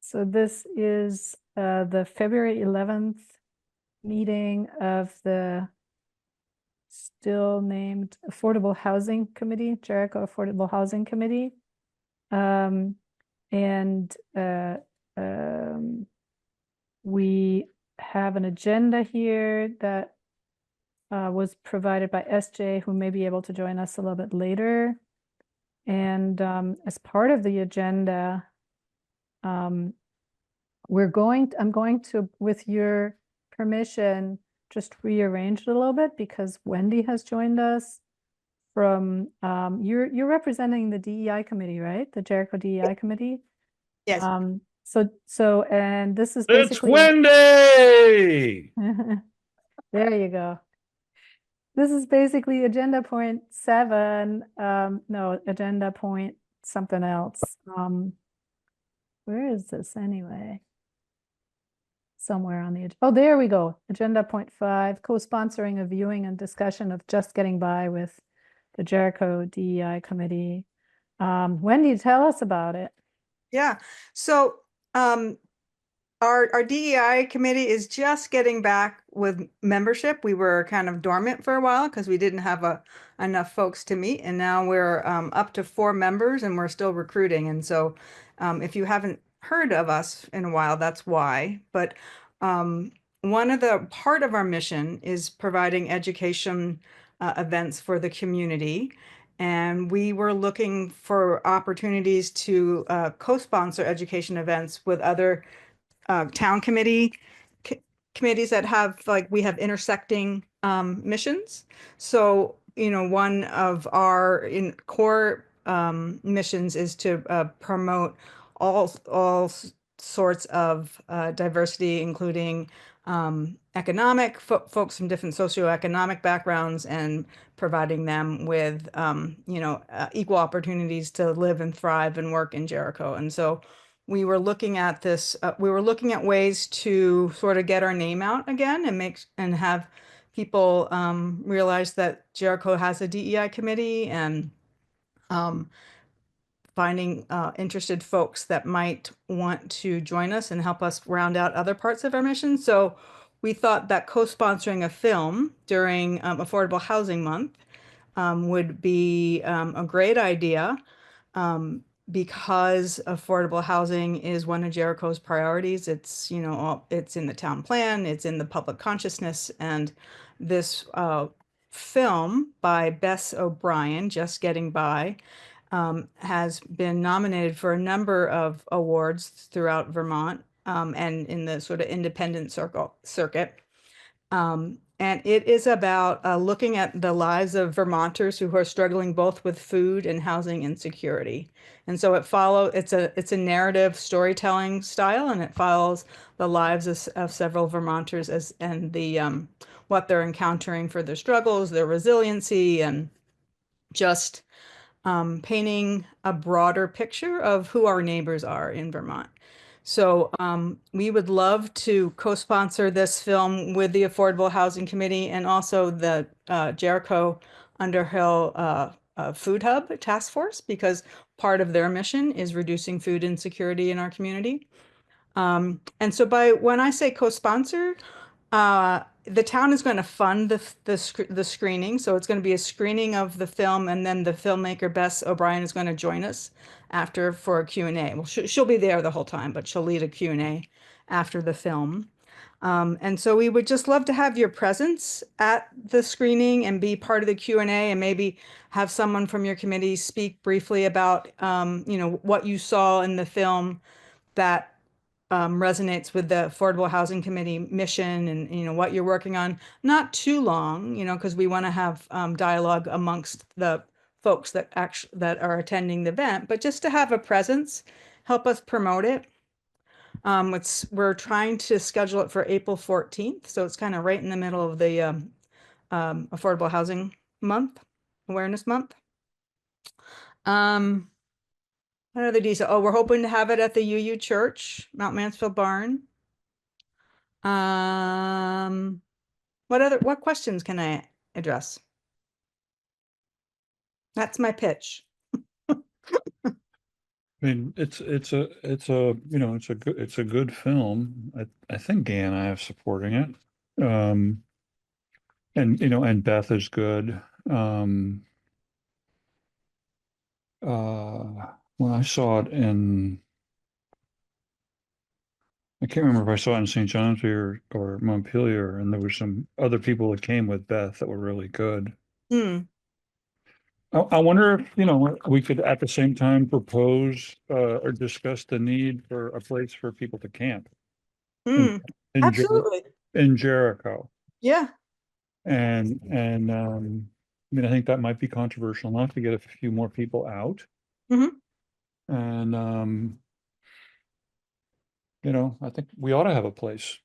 So this is the February 11th meeting of the still named Affordable Housing Committee, Jericho Affordable Housing Committee. And we have an agenda here that was provided by SJ, who may be able to join us a little bit later. And as part of the agenda, I'm going to, with your permission, just rearrange it a little bit because Wendy has joined us from, you're representing the DEI committee, right? The Jericho DEI committee? Yes. And this is It's basically Wendy. there you go. This is basically agenda point 7. No, agenda point something else. Where is this anyway? Somewhere on the, oh, there we go. Agenda point 5, co-sponsoring a viewing and discussion of Just Getting By with the Jericho DEI committee. Wendy, tell us about it. Yeah. So our DEI committee is just getting back with membership. We were kind of dormant for a while because we didn't have enough folks to meet, and now we're up to 4 members, and we're still recruiting. And so, if you haven't heard of us in a while, that's why. But one of the part of our mission is providing education events for the community. And we were looking for opportunities to co-sponsor education events with other town committees that have, like, we have intersecting missions. So, one of our core missions is to promote all sorts of diversity, including economic folks from different socioeconomic backgrounds, and providing them with equal opportunities to live and thrive and work in Jericho. And so we were looking at this, we were looking at ways to sort of get our name out again and have people realize that Jericho has a DEI committee, and finding interested folks that might want to join us and help us round out other parts of our mission. So we thought that co-sponsoring a film during Affordable Housing Month would be a great idea. Because affordable housing is one of Jericho's priorities. It's, it's in the town plan, it's in the public consciousness, and this film by Bess O'Brien, Just Getting By, has been nominated for a number of awards throughout Vermont, and in the sort of independent circuit. And it is about looking at the lives of Vermonters who are struggling both with food and housing insecurity. And so it's a narrative storytelling style, and it follows the lives of several Vermonters and the what they're encountering for their struggles, their resiliency, and just painting a broader picture of who our neighbors are in Vermont. So we would love to co-sponsor this film with the Affordable Housing Committee and also the Jericho Underhill Food Hub Task Force, because part of their mission is reducing food insecurity in our community. And so when I say co-sponsor, the town is going to fund the screening. So it's going to be a screening of the film, and then the filmmaker Bess O'Brien is going to join us after for a Q&A. Well, she'll be there the whole time, but she'll lead a Q&A after the film. And so we would just love to have your presence at the screening and be part of the Q&A, and maybe have someone from your committee speak briefly about, what you saw in the film that resonates with the Affordable Housing Committee mission, and what you're working on. Not too long, because we want to have dialogue amongst the folks that are attending the event, but just to have a presence, help us promote it. We're trying to schedule it for April 14th, so it's kind of right in the middle of the Affordable Housing Month, Awareness Month. What other detail? Oh, we're hoping to have it at the UU Church, Mount Mansfield Barn. What questions can I address? That's my pitch. I mean, it's a good film. I think Gay and I are supporting it. And Beth is good. Um, when I saw it I can't remember if I saw it in St. John's or Montpelier, and there were some other people that came with Beth that were really good. Hmm. I wonder if, we could at the same time propose or discuss the need for a place for people to camp in Hmm. in, Jer Absolutely. in Jericho. Yeah. I mean, I think that might be controversial enough to get a few more people out. Hmm. And I think we ought to have a place.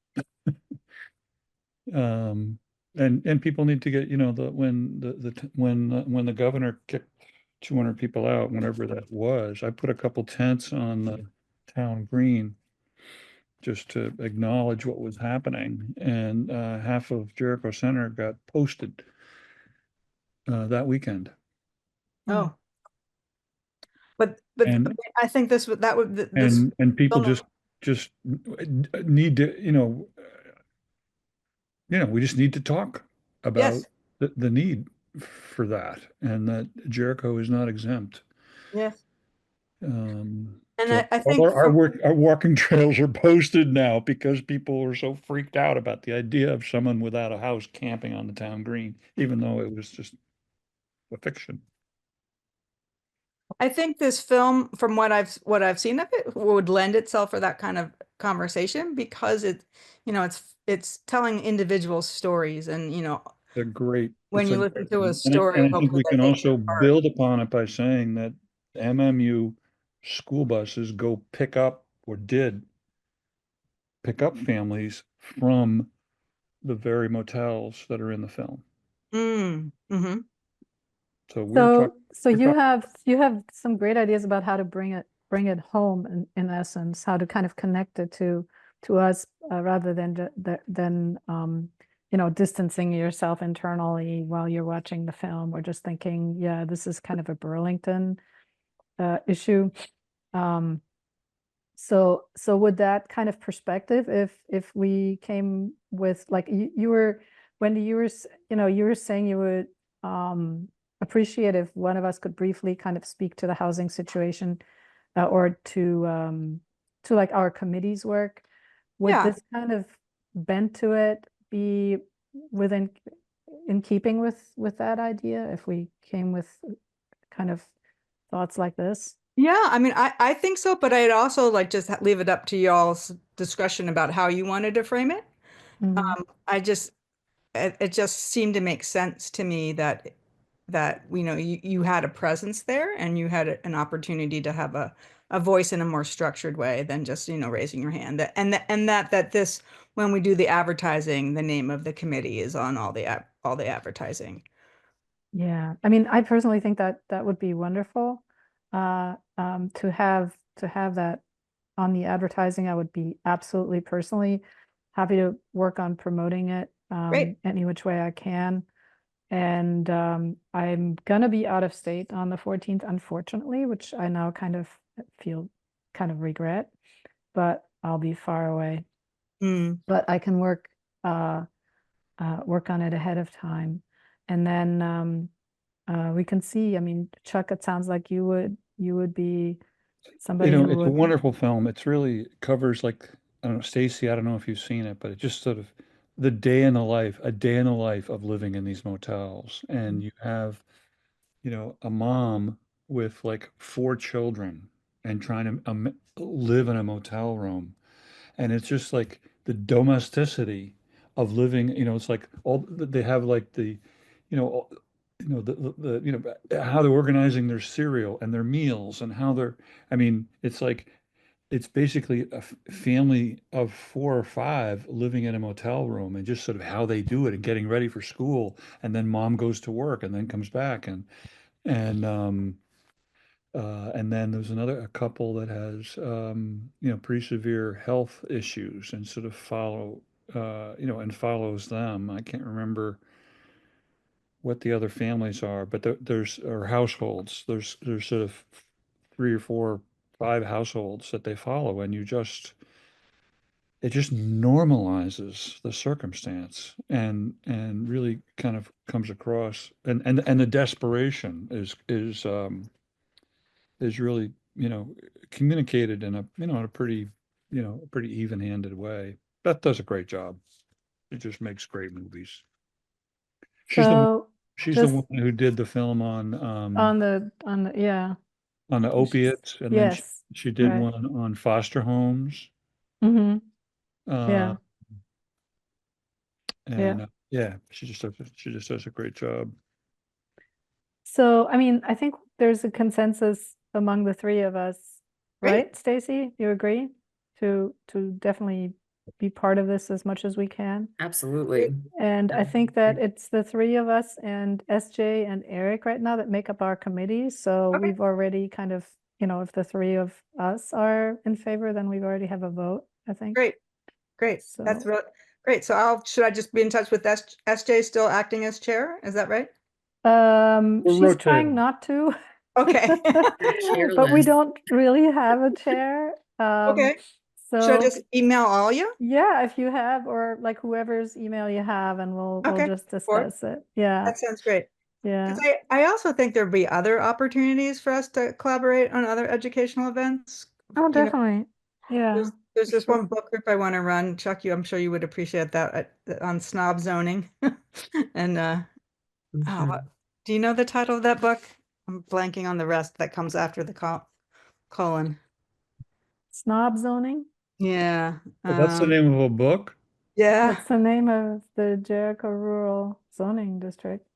Um, and people need to get, when the governor kicked 200 people out, whenever that was, I put a couple tents on the town green just to acknowledge what was happening. And half of Jericho Center got posted that weekend. Hmm. Oh, but And I think that would this and people film. just need to, we just need to talk about Yes. the need for that, and that Jericho is not exempt. Yes. And So I all think from our walking trails are posted now because people are so freaked out about the idea of someone without a house camping on the town green, even though it was just a fiction. I think this film, from what I've seen of it, would lend itself for that kind of conversation because it's telling individual stories, and when It's a you great listen to a one. story, And I think hopefully we that can takes also your heart. build upon it by saying that MMU school buses go pick up or did pick up families from the very motels that are in the film. Mm, hmm. So So we're you talking have some great ideas about how to bring it home in essence, how to kind of connect it to us rather than distancing yourself internally while you're watching the film or just thinking, yeah, this is kind of a Burlington issue. Um, so with that kind of perspective, if we came with like you were Wendy, you were saying you would appreciate if one of us could briefly kind of speak to the housing situation or to like our committee's work. Would Yeah. this kind of bent to it be within in keeping with that idea if we came with kind of thoughts like this? Yeah, I mean, I think so, but I'd also like just leave it up to y'all's discussion about how you wanted to frame it. Mhm. I just it just seemed to make sense to me that you had a presence there and you had an opportunity to have a voice in a more structured way than just raising your hand. And that this, when we do the advertising, the name of the committee is on all the advertising. Yeah, I mean, I personally think that that would be wonderful. To have that on the advertising, I would be absolutely personally happy to work on promoting it Great. any which way I can. And I'm gonna be out of state on the 14th, unfortunately, which I now kind of feel kind of regret, but I'll be far away. Mm. But I can uh, work on it ahead of time, and then we can see. I mean, Chuck, it sounds like you would be somebody who it's a would. wonderful film. It's really covers like, I don't know, Stacy, I don't know if you've seen it, but it just sort of a day in the life of living in these motels. And you have, a mom with like four children and trying to live in a motel room. And it's just like the domesticity of living, it's like they have like you know, all- how they're organizing their cereal and their meals and how I mean, it's basically a family of four or five living in a motel room and just sort of how they do it and getting ready for school. And then mom goes to work and then comes back and and then there's a couple that has, pretty severe health issues and sort of and follows them. I can't remember what the other families are, but there's or households. There's sort of three or four, 5 households that they follow, and it just normalizes the circumstance and really kind of comes across, and the desperation is really, communicated in a pretty, a pretty even-handed way. Beth does a great job. It just makes great movies. She's the So she's the just one who did the film on yeah, the opiates, and then yes, she did right. one on foster homes. Mm-hmm. Uh, Yeah, yeah. and yeah, she just does a great job. So, I mean, I think there's a consensus among the three of us, Great. right, Stacy? You agree to definitely be part of this as much as we can? Absolutely. And I Yeah. think that it's the three of us and SJ and Eric right now that make up our committee. So Okay. we've already kind of, if the three of us are in favor, then we've already have a vote, I think. Great. That's So- really great. So should I just be in touch with SJ still acting as chair? Is that right? We're She's trying rotating. not to. Okay. But we Chairless. don't really have a chair. Okay. Should I So just email all you? yeah, if you have, or like whoever's email you have, and we'll Okay, just or- discuss it. Yeah, That sounds great. yeah. 'Cause I also think there'd be other opportunities for us to collaborate on other educational events. Oh, You know, definitely. Yeah. there's for this sure. one book group I want to run. Chuck, I'm sure you would appreciate that on snob zoning. And do you know the title of that book? I'm blanking on the rest that comes after the colon. Snob zoning. Yeah. That's the name of a book. Yeah. That's the name of the Jericho Rural Zoning District.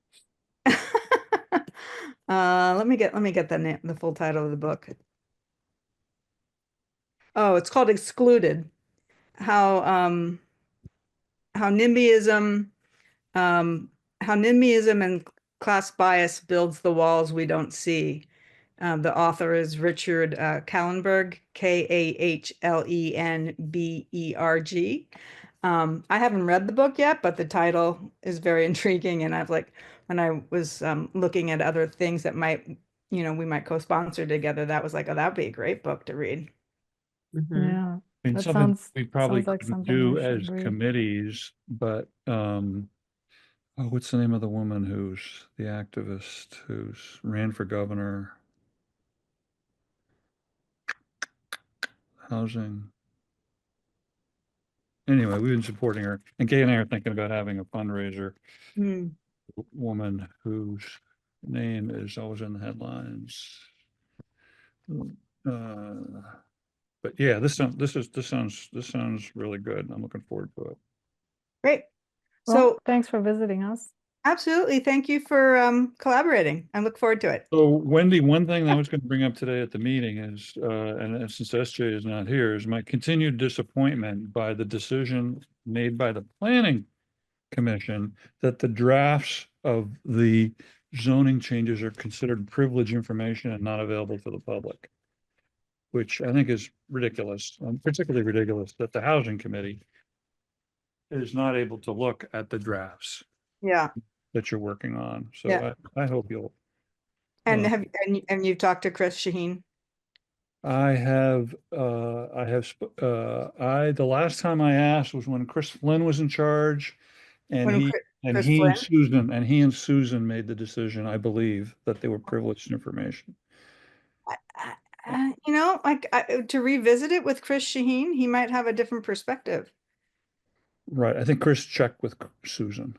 Let me get the full title of the book. Oh, it's called Excluded. How NIMBYism and class bias builds the walls we don't see. The author is Richard Kallenberg, Kahlenberg. I haven't read the book yet, but the title is very intriguing. And when I was looking at other things that we might co-sponsor together, that was like, oh, that would be a great book to read. Mhm. Yeah. I mean, That something sounds- we probably sounds like couldn't something do we should as read. committees, but what's the name of the woman who's the activist who's ran for governor? Housing. Anyway, we've been supporting her, and Kay and I are thinking about having a fundraiser. Hmm. Woman whose name is always in the headlines. But yeah, this sounds really good. I'm looking forward to it. Great. Well, So thanks for visiting us. absolutely, thank you for collaborating. I look forward to it. So Wendy, one thing I was going to bring up today at the meeting is, and since SJ is not here, is my continued disappointment by the decision made by the planning commission that the drafts of the zoning changes are considered privileged information and not available to the public, which I think is ridiculous, particularly ridiculous that the housing committee is not able to look at the drafts Yeah. that you're working on. So Yeah. I hope you'll. And Uh, you've talked to Chris Shaheen? the last time I asked was when Chris Flynn was in charge, and When he, Chris- and Chris he and Flynn? Susan made the decision, I believe, that they were privileged information. To revisit it with Chris Shaheen, he might have a different perspective. Right, I think Chris checked with Susan.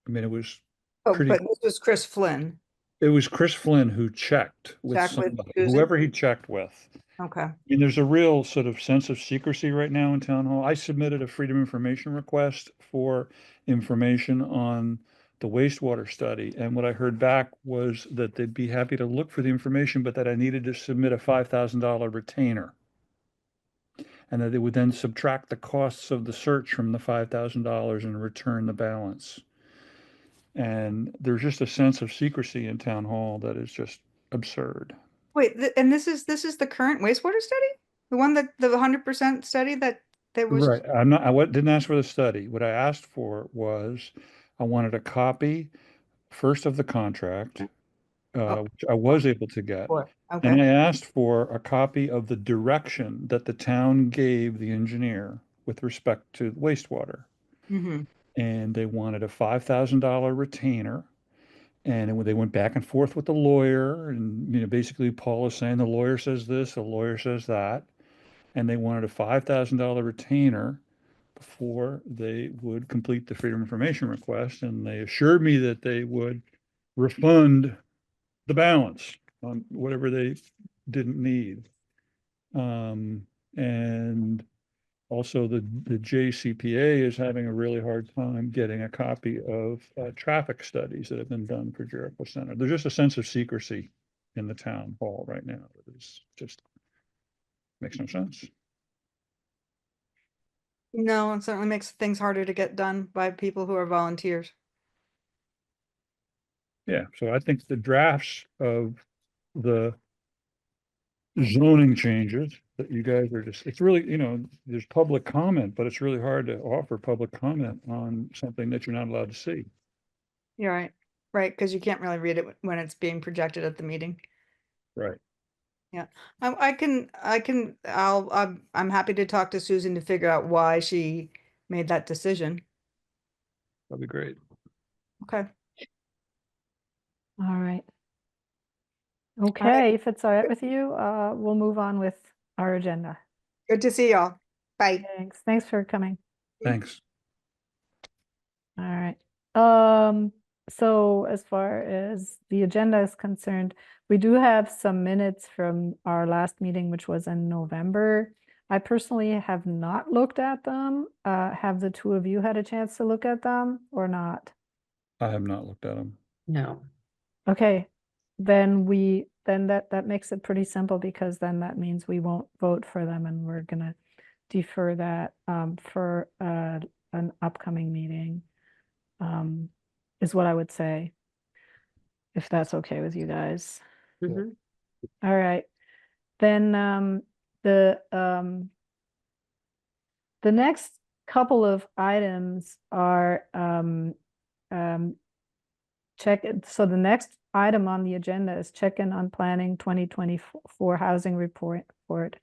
I mean, it was Oh, pretty, but this was Chris Flynn. it was Chris Flynn who checked with Checked with somebody, Susan? whoever he checked with. Okay. I mean, there's a real sort of sense of secrecy right now in town hall. I submitted a freedom of information request for information on the wastewater study. And what I heard back was that they'd be happy to look for the information, but that I needed to submit a $5,000 retainer. And that they would then subtract the costs of the search from the $5,000 and return the balance. And there's just a sense of secrecy in town hall that is just absurd. Wait, and this is the current wastewater study? The one that the 100% study that was. Right. Didn't ask for the study. What I asked for was, I wanted a copy first of the contract, Oh. which I was able to get. Boy. And Okay. I asked for a copy of the direction that the town gave the engineer with respect to wastewater. Mm-hmm. And they wanted a $5,000 retainer. And they went back and forth with the lawyer. And, basically Paul is saying the lawyer says this, the lawyer says that. And they wanted a $5,000 retainer before they would complete the Freedom of Information request. And they assured me that they would refund the balance on whatever they didn't need. And also the JCPA is having a really hard time getting a copy of traffic studies that have been done for Jericho Center. There's just a sense of secrecy in the town hall right now. It's just makes no sense. No, it certainly makes things harder to get done by people who are volunteers. Yeah, so I think the drafts of the zoning changes that you guys are just, it's really, there's public comment, but it's really hard to offer public comment on something that you're not allowed to see. You're right. Right, because you can't really read it when it's being projected at the meeting. Right. I'm happy to talk to Susan to figure out why she made that decision. That'd be great. Okay. All right. Okay, if it's all right with you, we'll move on with our agenda. Good to see y'all. Bye. Thanks for coming. Thanks. All right. So as far as the agenda is concerned, we do have some minutes from our last meeting, which was in November. I personally have not looked at them. Have the two of you had a chance to look at them or not? I have not looked at them. No. Okay, then that makes it pretty simple, because then that means we won't vote for them, and we're gonna defer that for an upcoming meeting, is what I would say, if that's okay with you guys. Mhm. All right, then the next couple of items are so the next item on the agenda is check-in on planning 2024 housing report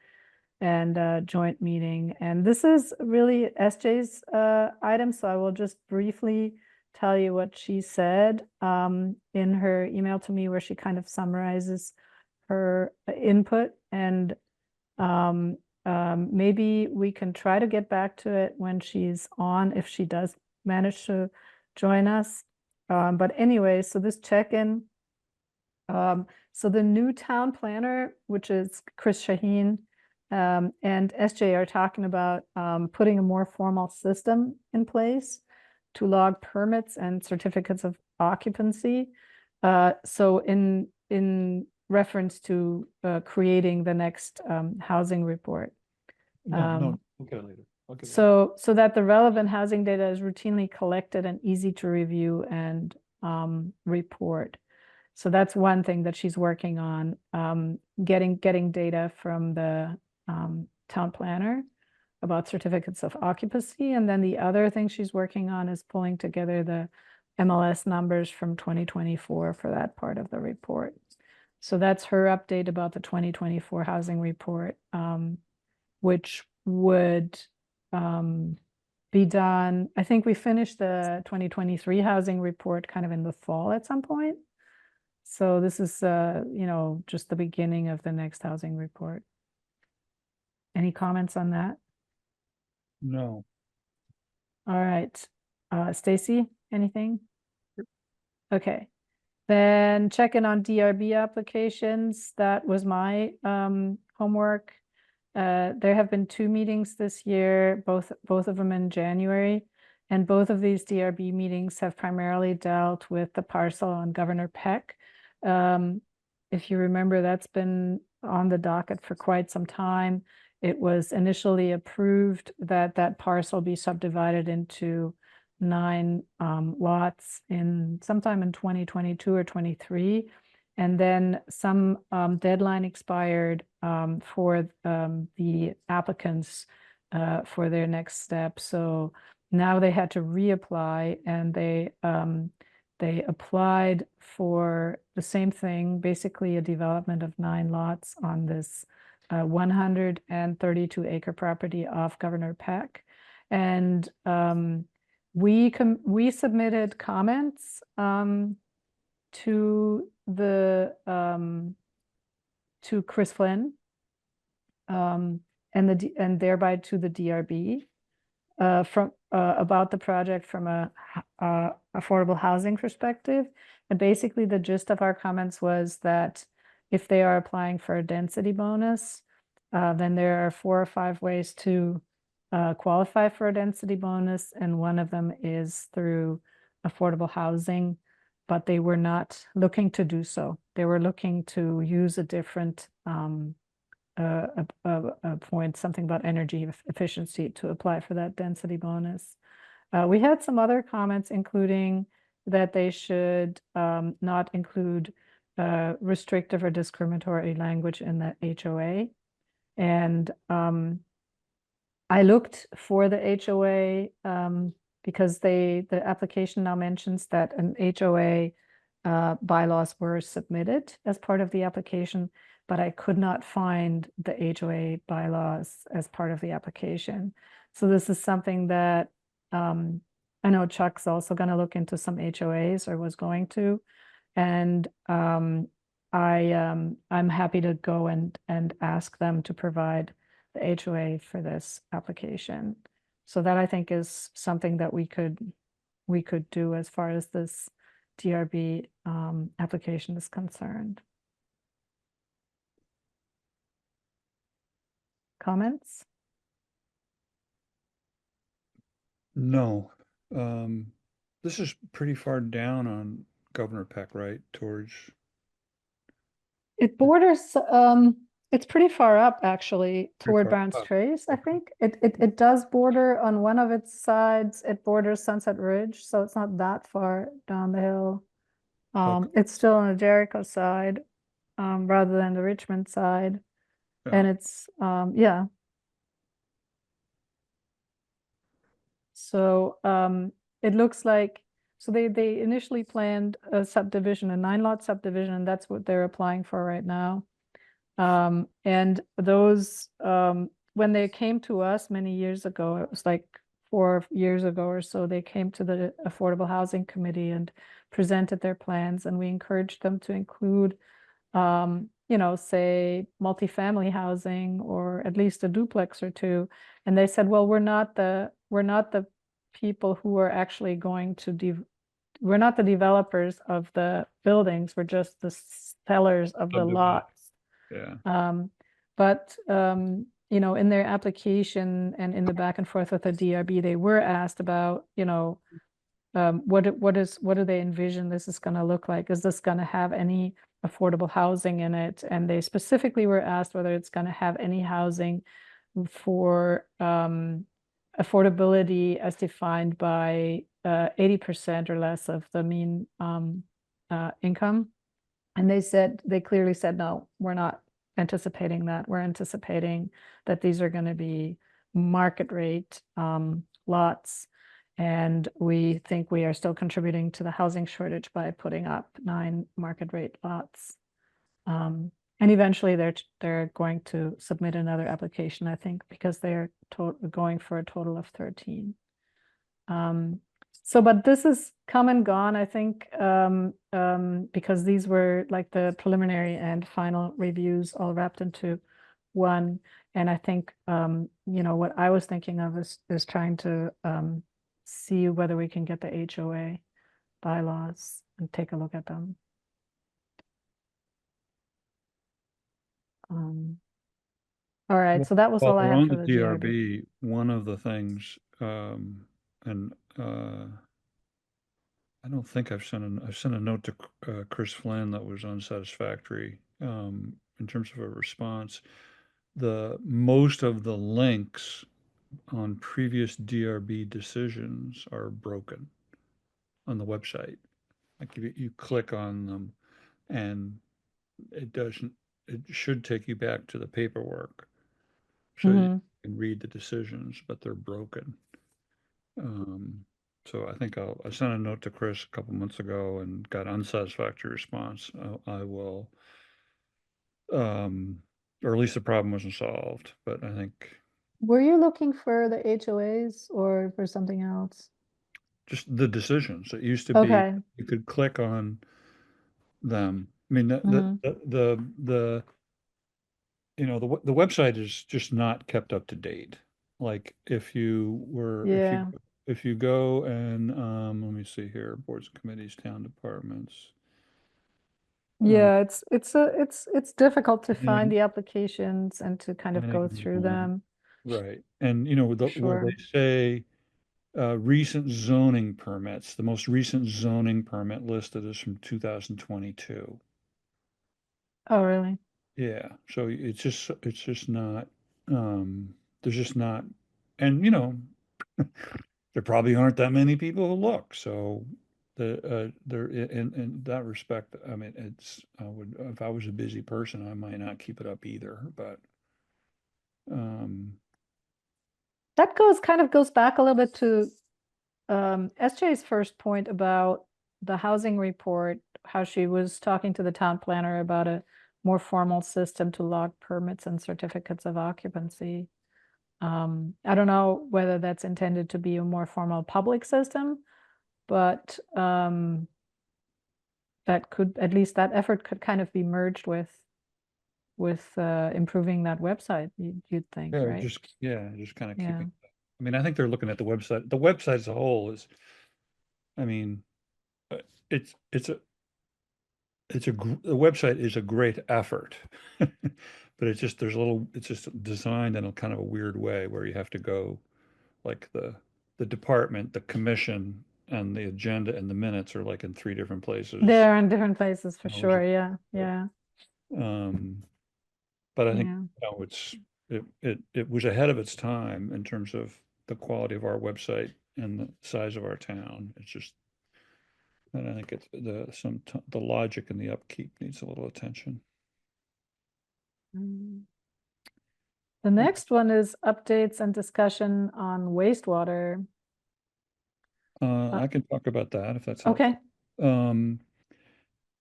and joint meeting. And this is really SJ's item, so I will just briefly tell you what she said in her email to me, where she kind of summarizes her input. And maybe we can try to get back to it when she's on, if she does manage to join us. But anyway, so this check-in, so the new town planner, which is Chris Shaheen, and SJ are talking about putting a more formal system in place to log permits and certificates of occupancy. So in reference to creating the next housing report. No, okay, later. Okay. So that the relevant housing data is routinely collected and easy to review and report. So that's one thing that she's working on, getting data from the town planner about certificates of occupancy. And then the other thing she's working on is pulling together the MLS numbers from 2024 for that part of the report. So that's her update about the 2024 housing report, which would be done. I think we finished the 2023 housing report kind of in the fall at some point. So this is, just the beginning of the next housing report. Any comments on that? No. All right. Stacy, anything? Okay. Then check in on DRB applications. That was my homework. There have been 2 meetings this year, both of them in January. And both of these DRB meetings have primarily dealt with the parcel on Governor Peck. If you remember, that's been on the docket for quite some time. It was initially approved that that parcel be subdivided into 9 lots sometime in 2022 or 23. And then some deadline expired for the applicants for their next step. So now they had to reapply, and they they applied for the same thing, basically a development of 9 lots on this 132 acre property off Governor Peck. And we submitted comments to the to Chris Flynn and thereby to the DRB from about the project from a affordable housing perspective. And basically the gist of our comments was that if they are applying for a density bonus, then there are 4 or 5 ways to qualify for a density bonus, and one of them is through affordable housing, but they were not looking to do so. They were looking to use a different a point, something about energy efficiency to apply for that density bonus. We had some other comments, including that they should not include restrictive or discriminatory language in the HOA. And I looked for the HOA because the application now mentions that an HOA bylaws were submitted as part of the application, but I could not find the HOA bylaws as part of the application. So this is something that I know Chuck's also going to look into some HOAs, or was going to, and I'm happy to go and ask them to provide the HOA for this application. So that, I think, is something that we could do as far as this DRB application is concerned. Comments? No. This is pretty far down on Governor Peck, right? Towards, It borders, it's pretty far up, actually, toward far Barnes up. Trace, I Okay. think. It does border on one of its sides. It borders Sunset Ridge, so it's not that far down the hill. Okay. It's still on the Jericho side, rather than the Richmond side. And Yeah. it's, yeah. So it looks like, so they initially planned a subdivision, a 9-lot subdivision, and that's what they're applying for right now. And those, when they came to us many years ago, it was like 4 years ago or so, they came to the Affordable Housing Committee and presented their plans, and we encouraged them to include, you know, say multifamily housing, or at least a duplex or 2. And they said, well, we're not the people who are actually going to we're not the developers of the buildings, we're just the sellers of the Subdivision. lots. Yeah. But you know, in their application and in the back and forth with the DRB, they were asked about, you know, what do they envision this is going to look like? Is this going to have any affordable housing in it? And they specifically were asked whether it's going to have any housing for affordability as defined by 80% or less of the mean income. And they clearly said, no, we're not anticipating that. We're anticipating that these are going to be market rate lots. And we think we are still contributing to the housing shortage by putting up 9 market rate lots. And eventually they're going to submit another application, I think, because they're going for a total of 13. So, but this is come and gone, I think, because these were like the preliminary and final reviews all wrapped into one. And I think, you know, what I was thinking of is trying to see whether we can get the HOA bylaws and take a look at them. All right, so that was all I While have on for the the DRB. DRB, one of the things, and I don't think I've sent a note to Chris Flynn that was unsatisfactory in terms of a response. Most of the links on previous DRB decisions are broken on the website. Like if you click on them, and it should take you back to the paperwork, so you can read the decisions, but they're broken. So I think I sent a note to Chris a couple months ago and got unsatisfactory response. I will, or at least the problem wasn't solved, but I think Were you looking for the HOAs or for something else? just the decisions. It used to be Okay. you could click on them. I mean, Mhm. the website is just not kept up to date. Like Yeah. if you go and let me see here, boards, committees, town departments. Uh, Yeah, it's difficult to find planning, the applications and to kind of go planning and through zoning. them. Right. And where they Sure. say recent zoning permits, the most recent zoning permit listed is from 2022. Oh, really? Yeah, so it's just not there's just not, and there probably aren't that many people who look, so there in that respect, I mean, I would, if I was a busy person, I might not keep it up either, but um That kind of goes back a little bit to SJ's first point about the housing report, how she was talking to the town planner about a more formal system to log permits and certificates of occupancy. I don't know whether that's intended to be a more formal public system, but that could, at least that effort could kind of be merged with improving that website, you'd think, yeah, right? just kind of Yeah. keeping, I mean, I think they're looking at the website as a whole is, I mean, uh, it's it's a the website is a great effort, but it's just designed in a kind of a weird way where you have to go, like the department, the commission, and the agenda and the minutes are like in three different places. They're in different places for You know, which sure. Yeah. is- Yeah. Um, but I think, Yeah. it was ahead of its time in terms of the quality of our website and the size of our town. It's just, and I think the logic and the upkeep needs a little attention. Mm. The next one is updates and discussion on wastewater. I can talk about that if that's helpful. Okay. Um,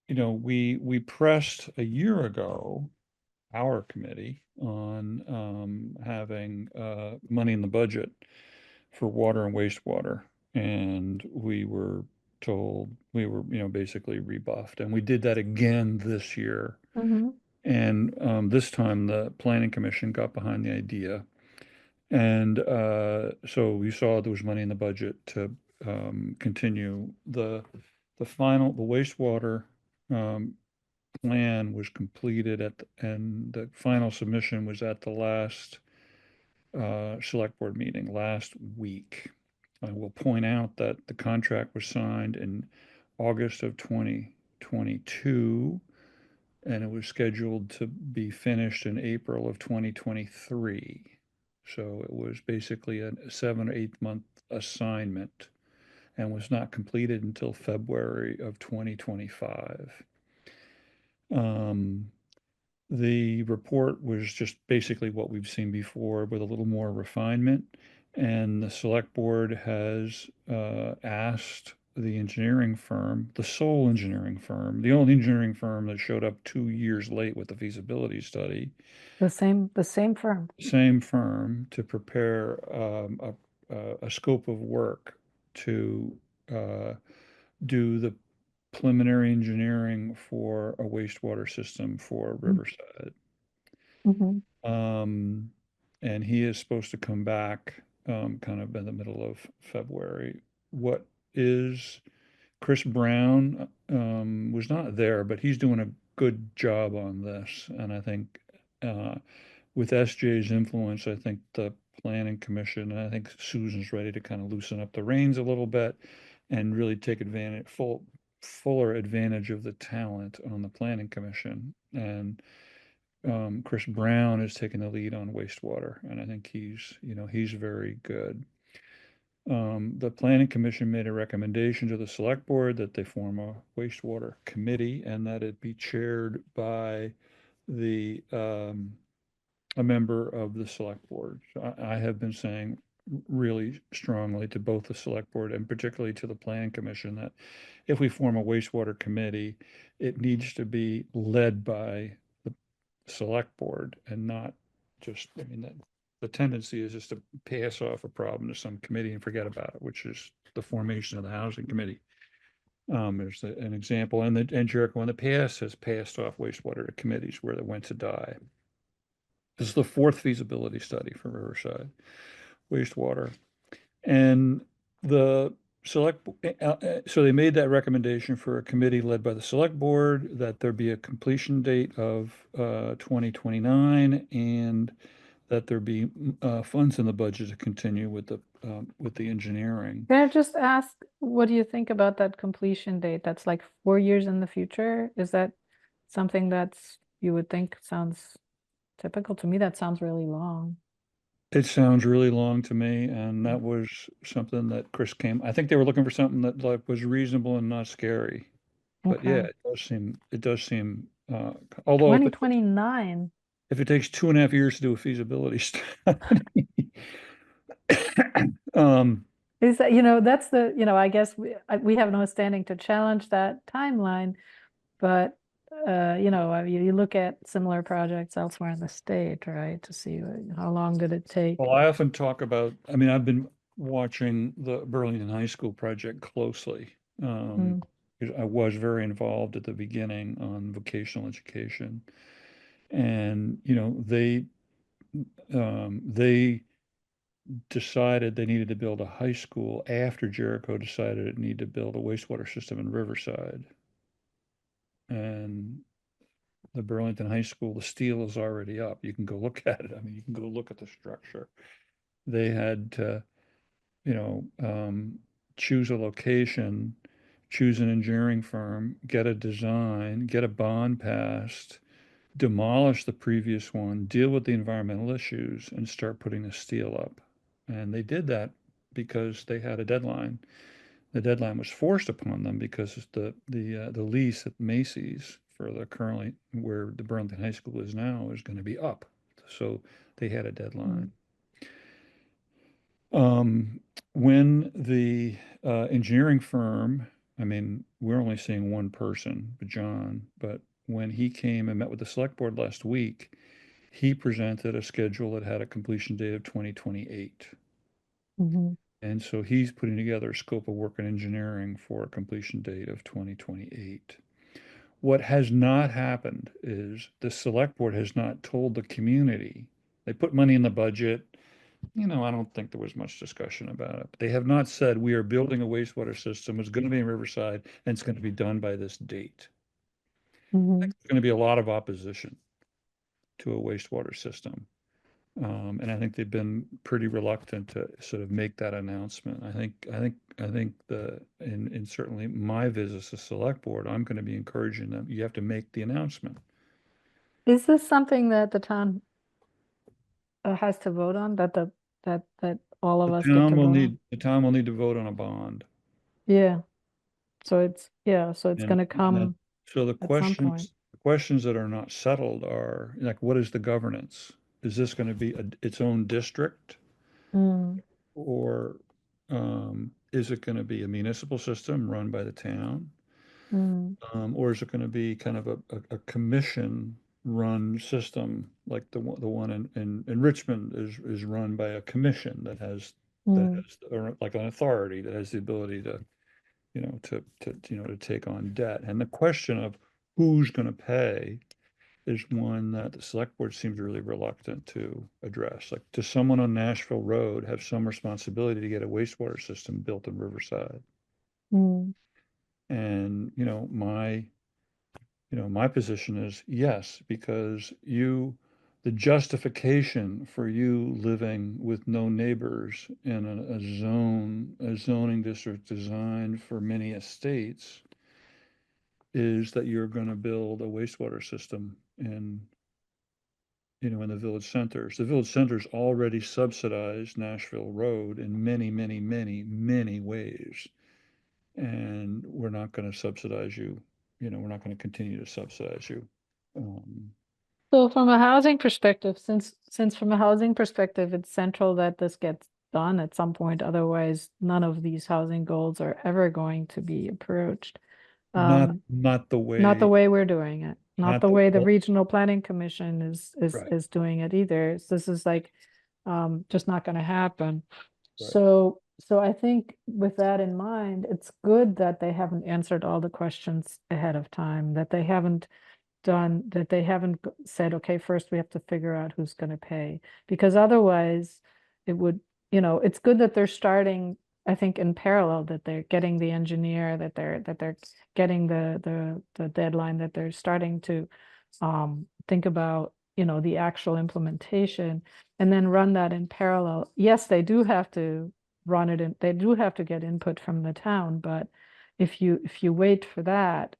we pressed a year ago, our committee, on having money in the budget for water and wastewater. And we were told, we were, basically rebuffed. And we did that again this year. Mm-hmm. And this time the planning commission got behind the idea. And so we saw there was money in the budget to continue the wastewater um, plan was completed and the final submission was at the last select board meeting last week. I will point out that the contract was signed in August of 2022, and it was scheduled to be finished in April of 2023. So it was basically a 7 or 8 month assignment and was not completed until February of 2025. Um, the report was just basically what we've seen before with a little more refinement. And the select board has asked the engineering firm, the sole engineering firm, the only engineering firm that showed up 2 years late with the feasibility study, The same firm. same firm, to prepare a scope of work to uh, do the preliminary engineering for a wastewater system for Riverside. Mm-hmm. Um, and he is supposed to come back kind of in the middle of February. What is Chris Brown was not there, but he's doing a good job on this. And I think uh, with SJ's influence, I think the planning commission, and I think Susan's ready to kind of loosen up the reins a little bit and really take fuller advantage of the talent on the planning commission. And Chris Brown is taking the lead on wastewater, and I think he's very good. The planning commission made a recommendation to the select board that they form a wastewater committee and that it be chaired by a member of the select board. So I have been saying really strongly to both the select board and particularly to the planning commission that if we form a wastewater committee, it needs to be led by the select board and not just, I mean, the tendency is just to pass off a problem to some committee and forget about it, which is the formation of the housing committee. There's an example, and Jericho in the past has passed off wastewater to committees where they went to die. This is the fourth feasibility study for Riverside wastewater. And the so they made that recommendation for a committee led by the select board, that there be a completion date of 2029 and that there be funds in the budget to continue with the engineering. Can I just ask, what do you think about that completion date? That's like 4 years in the future? Is that something that's, you would think sounds typical? To me, that sounds really long. It sounds really long to me, and that was something that Chris I think they were looking for something that like was reasonable and not scary. But yeah, Okay. it does seem, although if 2029. it takes 2.5 years to do a feasibility study. Is that, that's the, I guess we have no standing to challenge that timeline, but, you look at similar projects elsewhere in the state, right, to see how long did it take? Well, I often talk about, I mean, I've been watching the Burlington High School project closely. Because I was very involved at the beginning on vocational education. And, they decided they needed to build a high school after Jericho decided it needed to build a wastewater system in Riverside. And the Burlington High School, the steel is already up. You can go look at it. I mean, you can go look at the structure. They had to, choose a location, choose an engineering firm, get a design, get a bond passed, demolish the previous one, deal with the environmental issues, and start putting the steel up. And they did that because they had a deadline. The deadline was forced upon them because the lease at Macy's for the currently where the Burlington High School is now is going to be up. So they had a deadline. When the engineering firm, I mean, we're only seeing one person, John, but when he came and met with the select board last week, he presented a schedule that had a completion date of 2028. And so he's putting together a scope of work and engineering for a completion date of 2028. What has not happened is the select board has not told the community. They put money in the budget. I don't think there was much discussion about it. But they have not said we are building a wastewater system. It's going to be in Riverside and it's going to be done by this date. I think there's going to be a lot of opposition to a wastewater system. And I think they've been pretty reluctant to sort of make that announcement. I think in certainly my visits as select board, I'm going to be encouraging them. You have to make the announcement. Is this something that the town has to vote on, that all of us get to vote on? The town will need to vote on a bond. Yeah. So it's going to come So the at some point. questions that are not settled are like, what is the governance? Is this going to be its own district? Or is it going to be a municipal system run by the town? Or is it going to be kind of a commission run system like the one in Richmond is run by a commission that has or like an authority that has the ability to to take on debt. And the question of who's going to pay is one that the select board seems really reluctant to address. Like, does someone on Nashville Road have some responsibility to get a wastewater system built in Riverside? And my position is yes, because the justification for you living with no neighbors in a zoning district designed for many estates is that you're going to build a wastewater system in the village centers. The village centers already subsidize Nashville Road in many, many, many, many ways. And we're not going to subsidize you. We're not going to continue to subsidize you. So from a housing perspective, since from a housing perspective, it's central that this gets done at some point. Otherwise, none of these housing goals are ever going to be approached. Not Um, not the not the way way we're doing it, not not the the way the well, Regional Planning Commission right, is doing it either. This is like, just not gonna happen. right. So I think with that in mind, it's good that they haven't answered all the questions ahead of time, that they haven't said, okay, first we have to figure out who's gonna pay. Because otherwise, it would, it's good that they're starting, I think in parallel, that they're getting the engineer, that they're getting the deadline, that they're starting to think about, the actual implementation, and then run that in parallel. Yes, they do have to run it in, they do have to get input from the town, but if you wait for that,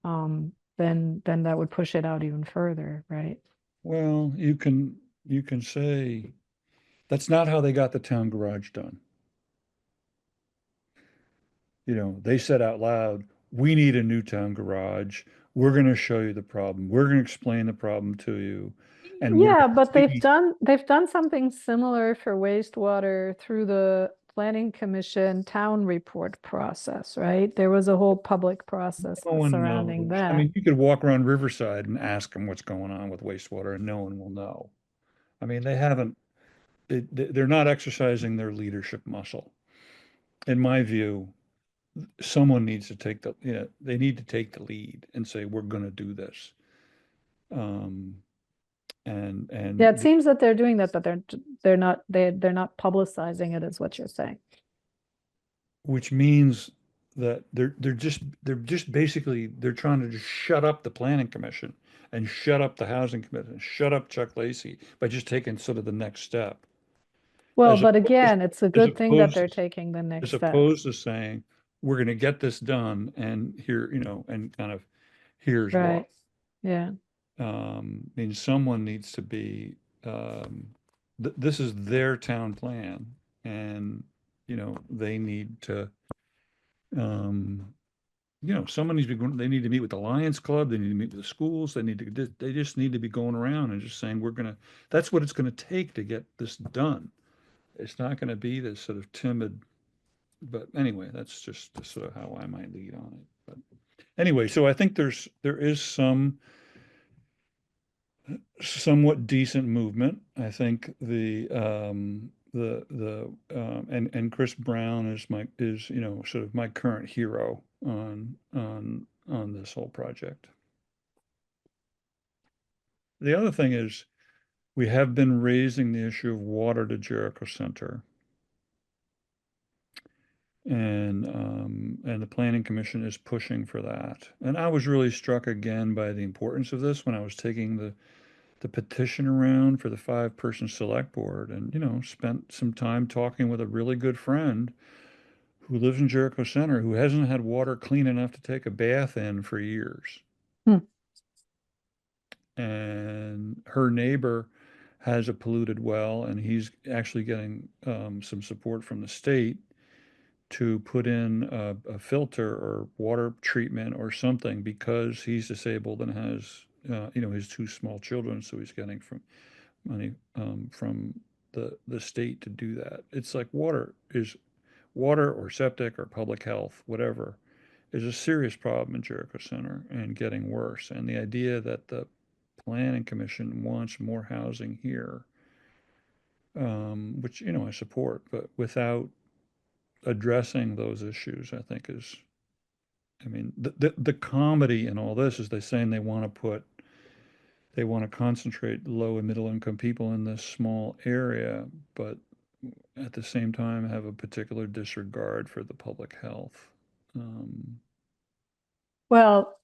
then that would push it out even further, right? Well, you can say that's not how they got the town garage done. They said out loud, we need a new town garage. We're going to show you the problem. We're going to explain the problem to you. And we're Yeah, going but to see. they've done something similar for wastewater through the Planning Commission town report process, right? There was a whole public process No one surrounding knows. I that. mean, you could walk around Riverside and ask them what's going on with wastewater and no one will know. I mean, they're not exercising their leadership muscle. In my view, someone needs to they need to take the lead and say, we're going to do this. And Yeah, it seems that they're doing that, but they're not publicizing it, is what you're saying. which means that they're just basically they're trying to just shut up the planning commission and shut up the housing commission, shut up Chuck Lacey by just taking sort of the next step. Well, As but opposed, again, it's a as good thing that opposed, they're taking the as next step, opposed to saying, we're going to get this done and here, and kind of here's why. right? Yeah. I mean, someone needs to be, this is their town plan and, they need to, someone needs to be going, they need to meet with the Lions Club, they need to meet with the schools, they just need to be going around and just saying, that's what it's gonna take to get this done. It's not gonna be this sort of timid, but anyway, that's just sort of how I might lead on it. But anyway, so I think there is some somewhat decent movement. I think and Chris Brown is sort of my current hero on this whole project. The other thing is we have been raising the issue of water to Jericho Center. And the Planning Commission is pushing for that. And I was really struck again by the importance of this when I was taking the petition around for the 5-person select board and, spent some time talking with a really good friend who lives in Jericho Center who hasn't had water clean enough to take a bath in for years. And her neighbor has a polluted well and he's actually getting some support from the state to put in a filter or water treatment or something because he's disabled and has his 2 small children, so he's getting money from the state to do that. It's like water or septic or public health, whatever, is a serious problem in Jericho Center and getting worse. And the idea that the Planning Commission wants more housing here, which I support, but without addressing those issues, I think the comedy in all this is they're saying they want to concentrate low and middle income people in this small area, but at the same time have a particular disregard for the public health. Well,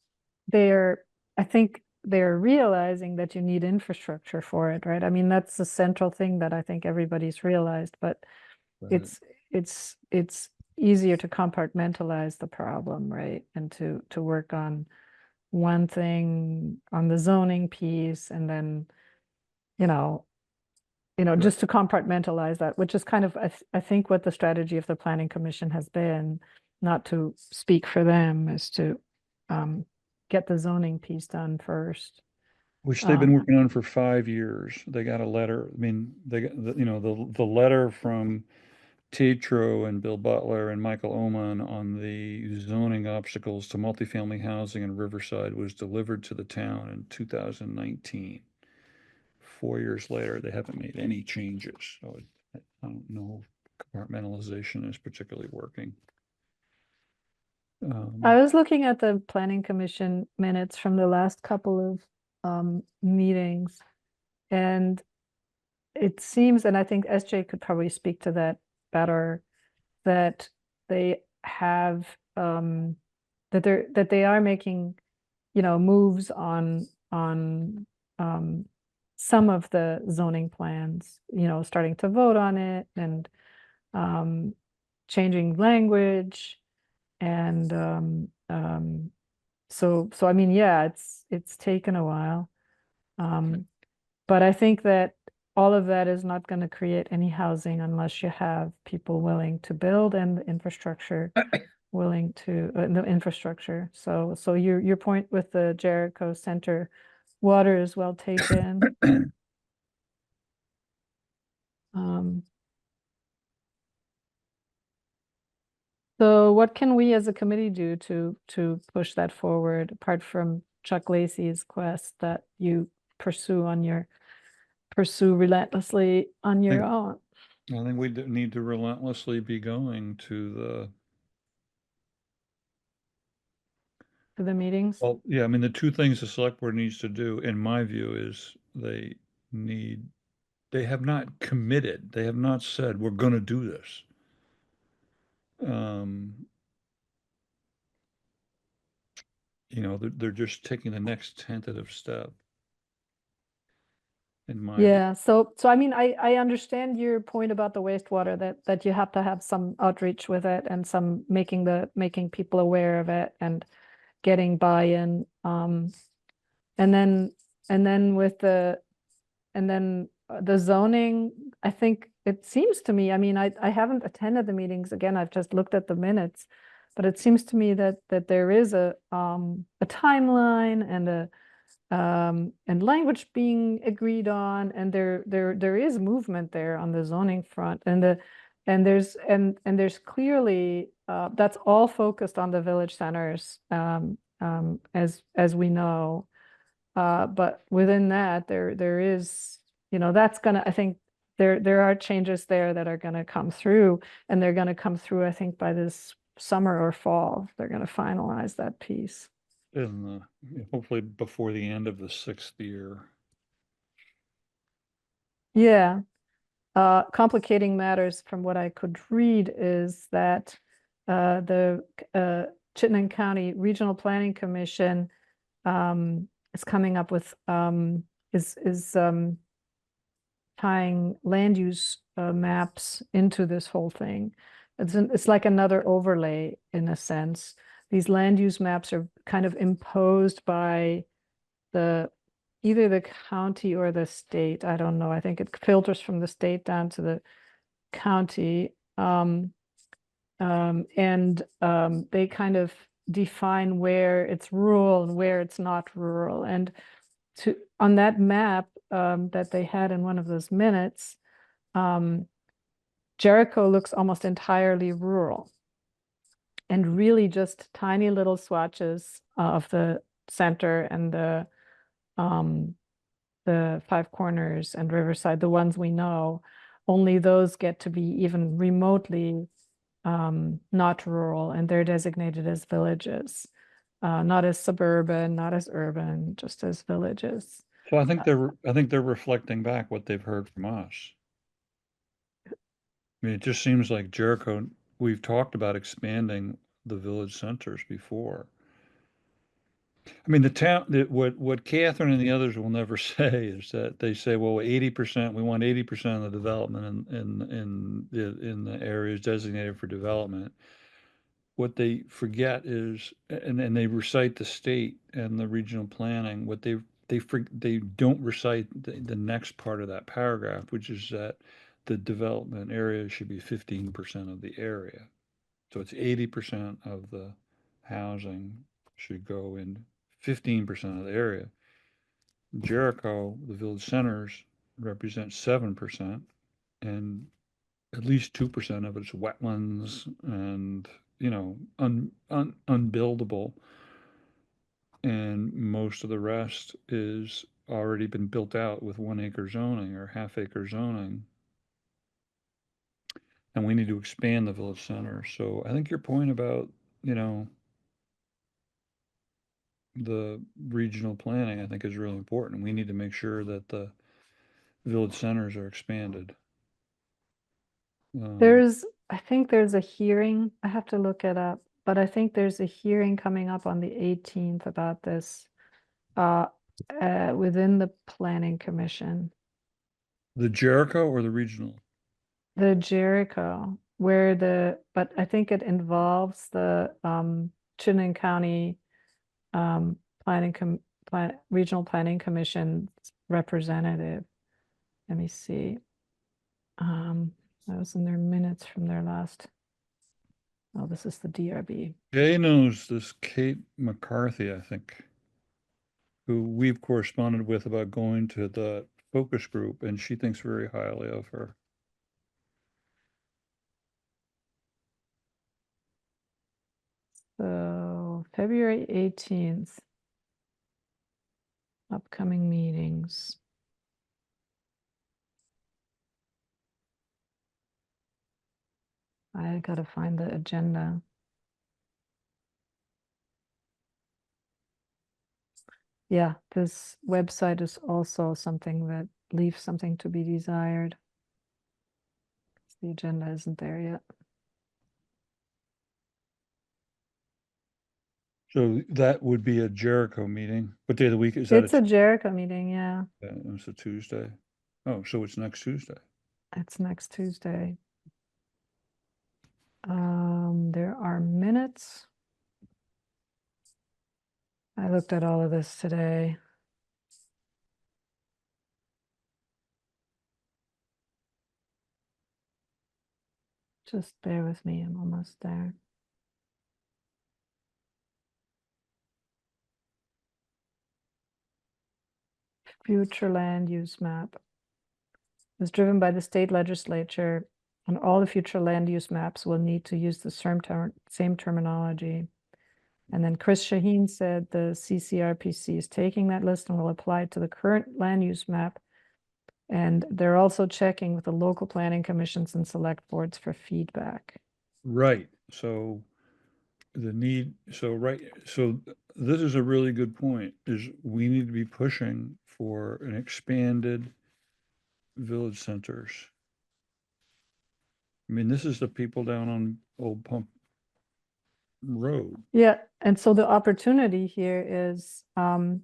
I think they're realizing that you need infrastructure for it, right? I mean, that's the central thing that I think everybody's realized, but Right. it's easier to compartmentalize the problem, right? And to work on one thing on the zoning piece and then, just to compartmentalize that, which is kind of, I think what the strategy of the Planning Commission has been, not to speak for them, is to get the zoning piece done first. Which they've been working on for 5 years. They got a letter, I mean, they got, the letter from Tetro and Bill Butler and Michael Oman on the zoning obstacles to multifamily housing in Riverside was delivered to the town in 2019. 4 years later, they haven't made any changes, so I don't know if compartmentalization is particularly working. I was looking at the planning commission minutes from the last couple of meetings, and it seems, and I think SJ could probably speak to that better, that they have that they are making, moves on some of the zoning plans, starting to vote on it and changing language. And so I mean, yeah, it's taken a while. But I think that all of that is not going to create any housing unless you have people willing to build and the infrastructure willing to the infrastructure. So your point with the Jericho Center water is well taken. So what can we as a committee do to push that forward, apart from Chuck Lacey's quest that you pursue relentlessly on your own? I think we need to relentlessly be going to the meetings. Well, yeah, I mean, the two things the select board needs to do, in my view, is they have not committed, they have not said, we're gonna do this. They're just taking the next tentative step. In my view. Yeah, so I mean, I understand your point about the wastewater, that you have to have some outreach with it and some making people aware of it and getting buy-in. And then the zoning, I think it seems to me, I mean, I haven't attended the meetings. Again, I've just looked at the minutes, but it seems to me that there is a timeline and language being agreed on, and there is movement there on the zoning front, and there's clearly that's all focused on the village centers, as we know, but within that there is, that's gonna, I think there are changes there that are gonna come through, and they're gonna come through, I think, by this summer or fall. They're gonna finalize that piece. Hopefully before the end of the 6th year. Yeah. Complicating matters from what I could read is that the Chittenden County Regional Planning Commission is coming up with is tying land use maps into this whole thing. It's like another overlay in a sense. These land use maps are kind of imposed by either the county or the state. I don't know. I think it filters from the state down to the county. And they kind of define where it's rural and where it's not rural. And on that map that they had in one of those minutes, Jericho looks almost entirely rural, and really just tiny little swatches of the center and the Five Corners and Riverside, the ones we know, only those get to be even remotely not rural, and they're designated as villages, not as suburban, not as urban, just as villages. So I think they're reflecting back what they've heard from us. I mean, it just seems like Jericho, we've talked about expanding the village centers before. I mean, the town, what Catherine and the others will never say is that they say, well, 80%, we want 80% of the development in the areas designated for development. What they forget is, and they recite the state and the regional planning, what they don't recite the next part of that paragraph, which is that the development area should be 15% of the area. So it's 80% of the housing should go in 15% of the area. Jericho, the village centers represent 7%, and at least 2% of it's wetlands and, unbuildable. And most of the rest is already been built out with 1 acre zoning or half-acre zoning. And we need to expand the village center. So I think your point about, the regional planning, I think is really important. We need to make sure that the village centers are expanded. I think there's a hearing, I have to look it up, but I think there's a hearing coming up on the 18th about this within the Planning Commission. The Jericho or the regional? The Jericho, but I think it involves the Chittenden County Regional Planning Commission representative. Let me see. That was in their minutes from their last. Oh, this is the DRB. Jay knows this Kate McCarthy, I think, who we've corresponded with about going to the focus group, and she thinks very highly of her. So February 18th, upcoming meetings. I gotta find the agenda. Yeah, this website is also something that leaves something to be desired. The agenda isn't there yet. So that would be a Jericho meeting. What day of the week is that? It's a Jericho meeting, yeah. It's a Tuesday. Oh, so it's next Tuesday. It's next Tuesday. There are minutes. I looked at all of this today. Just bear with me, I'm almost there. Future land use map was driven by the state legislature, and all the future land use maps will need to use the same terminology. And then Chris Shaheen said the CCRPC is taking that list and will apply it to the current land use map. And they're also checking with the local planning commissions and select boards for feedback. Right. So so this is a really good point, is we need to be pushing for an expanded village centers. I mean, this is the people down on Old Pump Road. Yeah, and so the opportunity here is on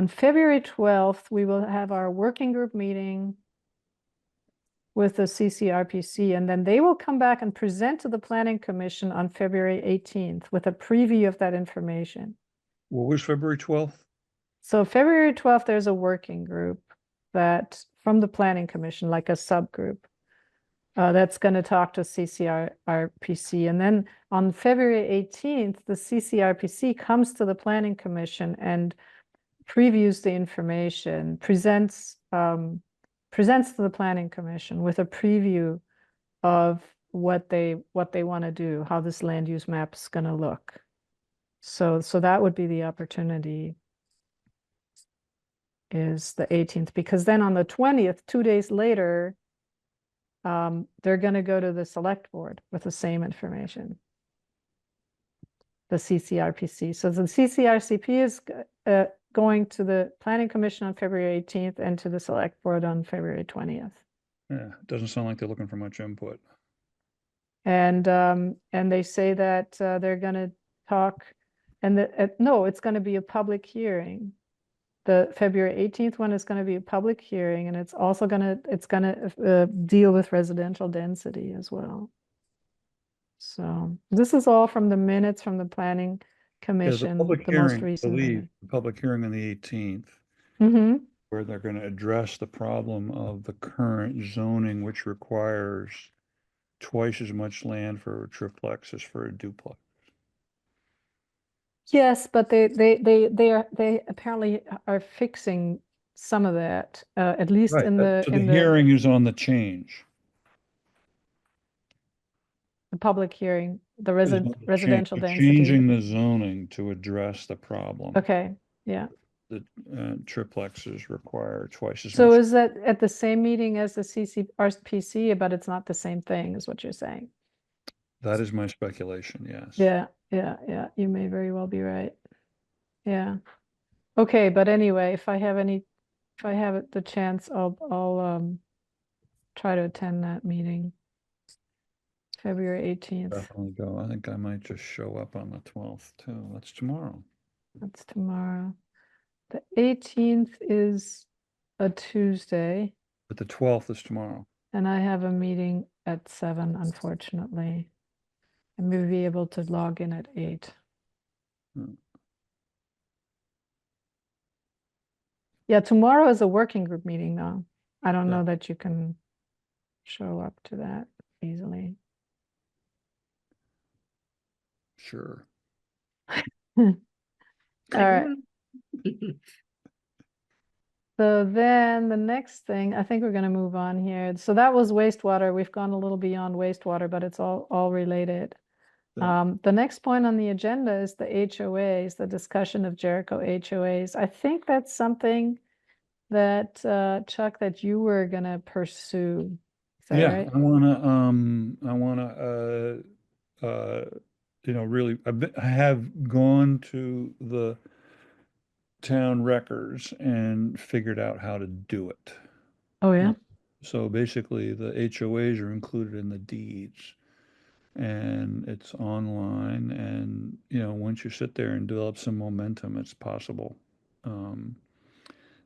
February 12th, we will have our working group meeting with the CCRPC, and then they will come back and present to the Planning Commission on February 18th with a preview of that information. What was February 12th? So February 12th, there's a working group that from the Planning Commission, like a subgroup, that's going to talk to CCRPC. And then on February 18th, the CCRPC comes to the Planning Commission and previews the information, presents to the Planning Commission with a preview of what they want to do, how this land use map is going to look. So that would be the opportunity, is the 18th, because then on the 20th, 2 days later, they're going to go to the select board with the same information, the CCRPC. So the CCRCP is going to the Planning Commission on February 18th and to the select board on February 20th. Yeah, it doesn't sound like they're looking for much input. And they say that they're going to talk, and no, it's going to be a public hearing. The February 18th one is going to be a public hearing, and it's also going to deal with residential density as well. So this is all from the minutes from the Planning Commission, The public the most hearing, I recent believe, minute. the public hearing on the 18th, where they're going to address the problem of the current zoning, which requires twice as much land for a triplex as for a duplex. Yes, but they apparently are fixing some of that, at least Right, in so the the hearing is on the change. public hearing, the Is on the residential They're density. changing the zoning to address the problem. Okay, yeah. The triplexes require twice as So much. is that at the same meeting as the RPC, but it's not the same thing, is what you're saying? That is my speculation, yes. Yeah, you may very well be right. Yeah. Okay, but anyway, if I have the chance, I'll try to attend that meeting. February 18th. Definitely go. I think I might just show up on the 12th too. That's tomorrow. That's tomorrow. The 18th is a Tuesday, But the 12th is tomorrow. and I have a meeting at 7, unfortunately. I may be able to log in at 8. Hmm. Yeah, tomorrow is a working group meeting, though. I don't Yeah. know that you can show up to that easily. Sure. All right. So then the next thing, I think we're going to move on here. So that was wastewater. We've gone a little beyond wastewater, but it's all related. Yeah. The next point on the agenda is the HOAs, the discussion of Jericho HOAs. I think that's something that Chuck, that you were going to pursue. Is that Yeah, right? really, I have gone to the town records and figured out how to do it. Oh, yeah. So basically, the HOAs are included in the deeds, and it's online. And once you sit there and develop some momentum, it's possible.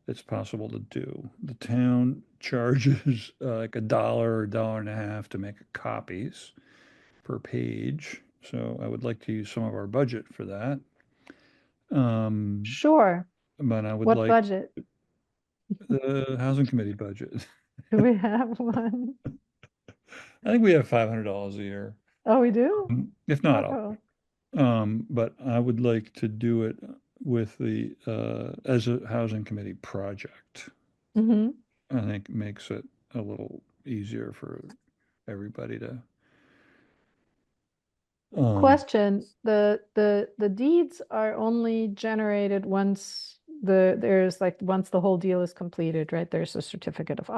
It's possible to do. The town charges like $1 or $1.50 to make copies per page. So I would like to use some of our budget for that. Sure. But I would What like budget? the housing committee budget. Do we have one? I think we have $500 a year. Oh, we do? If not, Oh, but I would like to do it with the as a housing committee project. mm-hmm. I think makes it a little easier for everybody to. Question, the deeds are only generated once once the whole deal is completed, right? There's a certificate of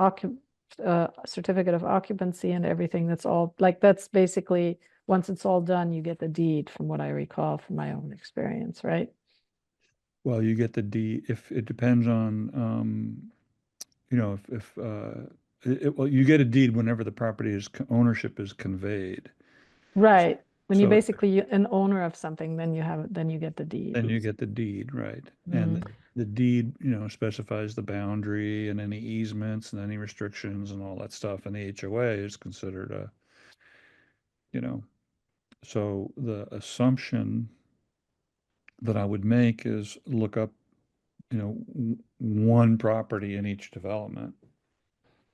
occupancy and everything. That's all, like, that's basically, once it's all done, you get the deed, from what I recall from my own experience, right? Well, you get the deed if it depends on well, you get a deed whenever the property ownership is conveyed. Right. When you So basically an owner of something, then you get the deed. then you get the deed, right? Mm-hmm. And the deed, specifies the boundary and any easements and any restrictions and all that stuff. And the HOA is considered so the assumption that I would make is look up, one property in each development.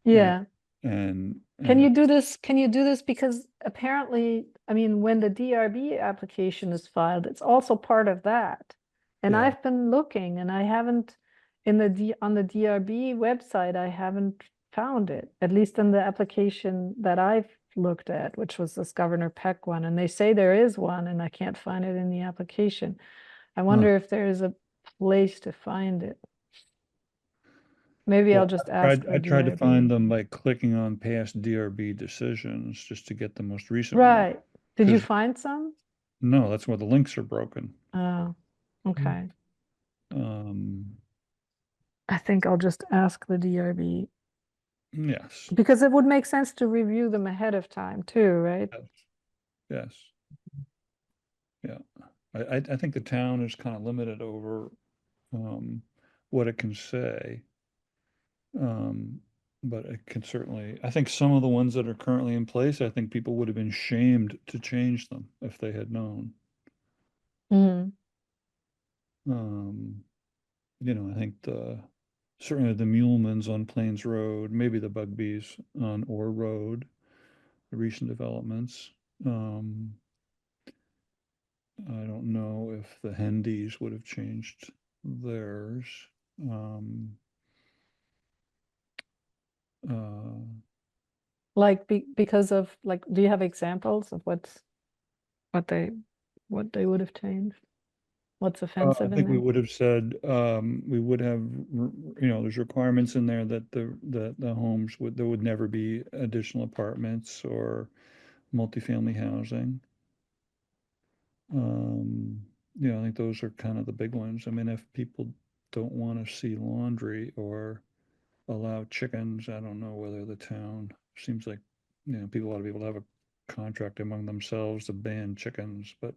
Yeah. And Can you do this? Can you do this? Because apparently, I mean, when the DRB application is filed, it's also part of that. And Yeah. I've been looking, and I haven't on the DRB website, I haven't found it, at least in the application that I've looked at, which was this Governor Peck one. And they say there is one, and I can't find it in the application. I wonder if there is a place to find it. Maybe I'll just ask the I tried to DRB. find them by clicking on past DRB decisions just to get the most recent one. Right. Did you 'Cause- find some? No, that's where the links are broken. Oh, okay. Um, I think I'll just ask the DRB, yes, because it would make sense to review them ahead of time too, right? yes. Yeah, I think the town is kind of limited over what it can say. But it can certainly, I think some of the ones that are currently in place, I think people would have been shamed to change them if they had known. Mm. I think certainly the Mulemans on Plains Road, maybe the Bugbees on Orr Road, the recent developments. I don't know if the Hendies would have changed theirs. Uh, Like because of like, do you have examples of what they would have changed? What's I offensive in think we there? would have said, we would have, there's requirements in there that the homes there would never be additional apartments or multifamily housing. I think those are kind of the big ones. I mean, if people don't want to see laundry or allow chickens, I don't know whether the town, seems like, people ought to be able to have a contract among themselves to ban chickens, but,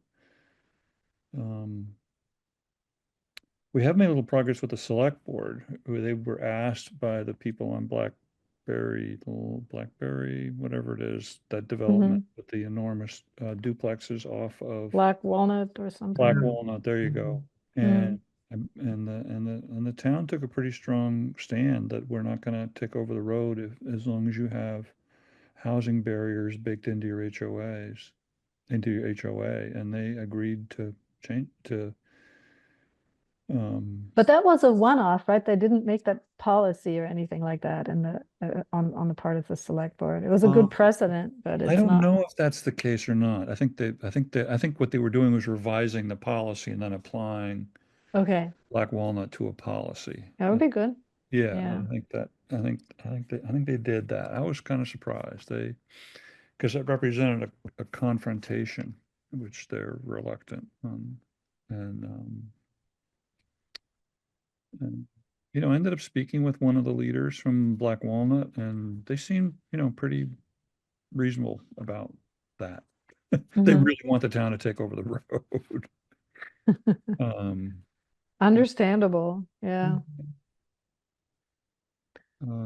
we have made a little progress with the select board, who they were asked by the people on Blackberry, whatever it is, that development with the enormous duplexes off of Black walnut or Black something? Walnut, there you go. Mm. And the town took a pretty strong stand that we're not gonna take over the road as long as you have housing barriers baked into your HOAs, into your HOA, and they agreed to change to, But that was a one-off, right? They didn't make that policy or anything like that in the on the part of the select board. It was a uh, good precedent, but I it's don't not. know if that's the case or not. I think what they were doing was revising the policy and then applying Okay, Black Walnut to a policy. that would be good. Yeah, Yeah. I think they did that. I was kind of surprised. Because it represented a confrontation, which they're reluctant on. And, and, ended up speaking with one of the leaders from Black Walnut, and they seemed, pretty reasonable about that. They Mhm. really want the town to take over the road. Um, Understandable. Yeah.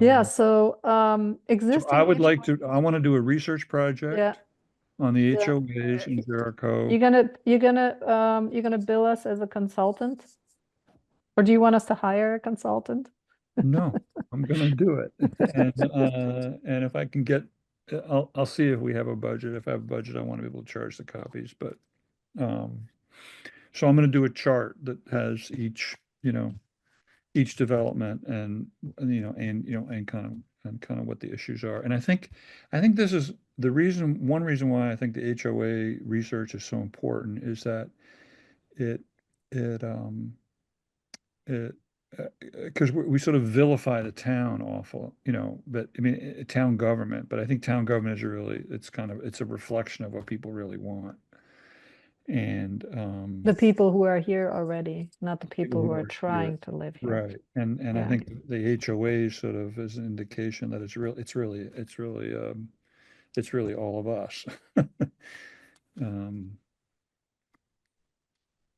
Yeah. uh, So so existing I want to do a research yeah. project on the Yeah. HOAs in Jericho. You're gonna bill us as a consultant? Or do you want us to hire a consultant? No, I'm gonna do it. And if I can get, I'll see if we have a budget. If I have a budget, I want to be able to charge the copies, but, um, so I'm gonna do a chart that has each development and kind of what the issues are. And I think this is one reason why I think the HOA research is so important is that it, it, it, because we sort of vilify the town awful, but I mean, town government, but I think town government is really, it's a reflection of what people really want. And, The people who are here already, not the people who are here, trying to live here. right. And I Yeah. think the HOA sort of is an indication that it's really all of us. Um,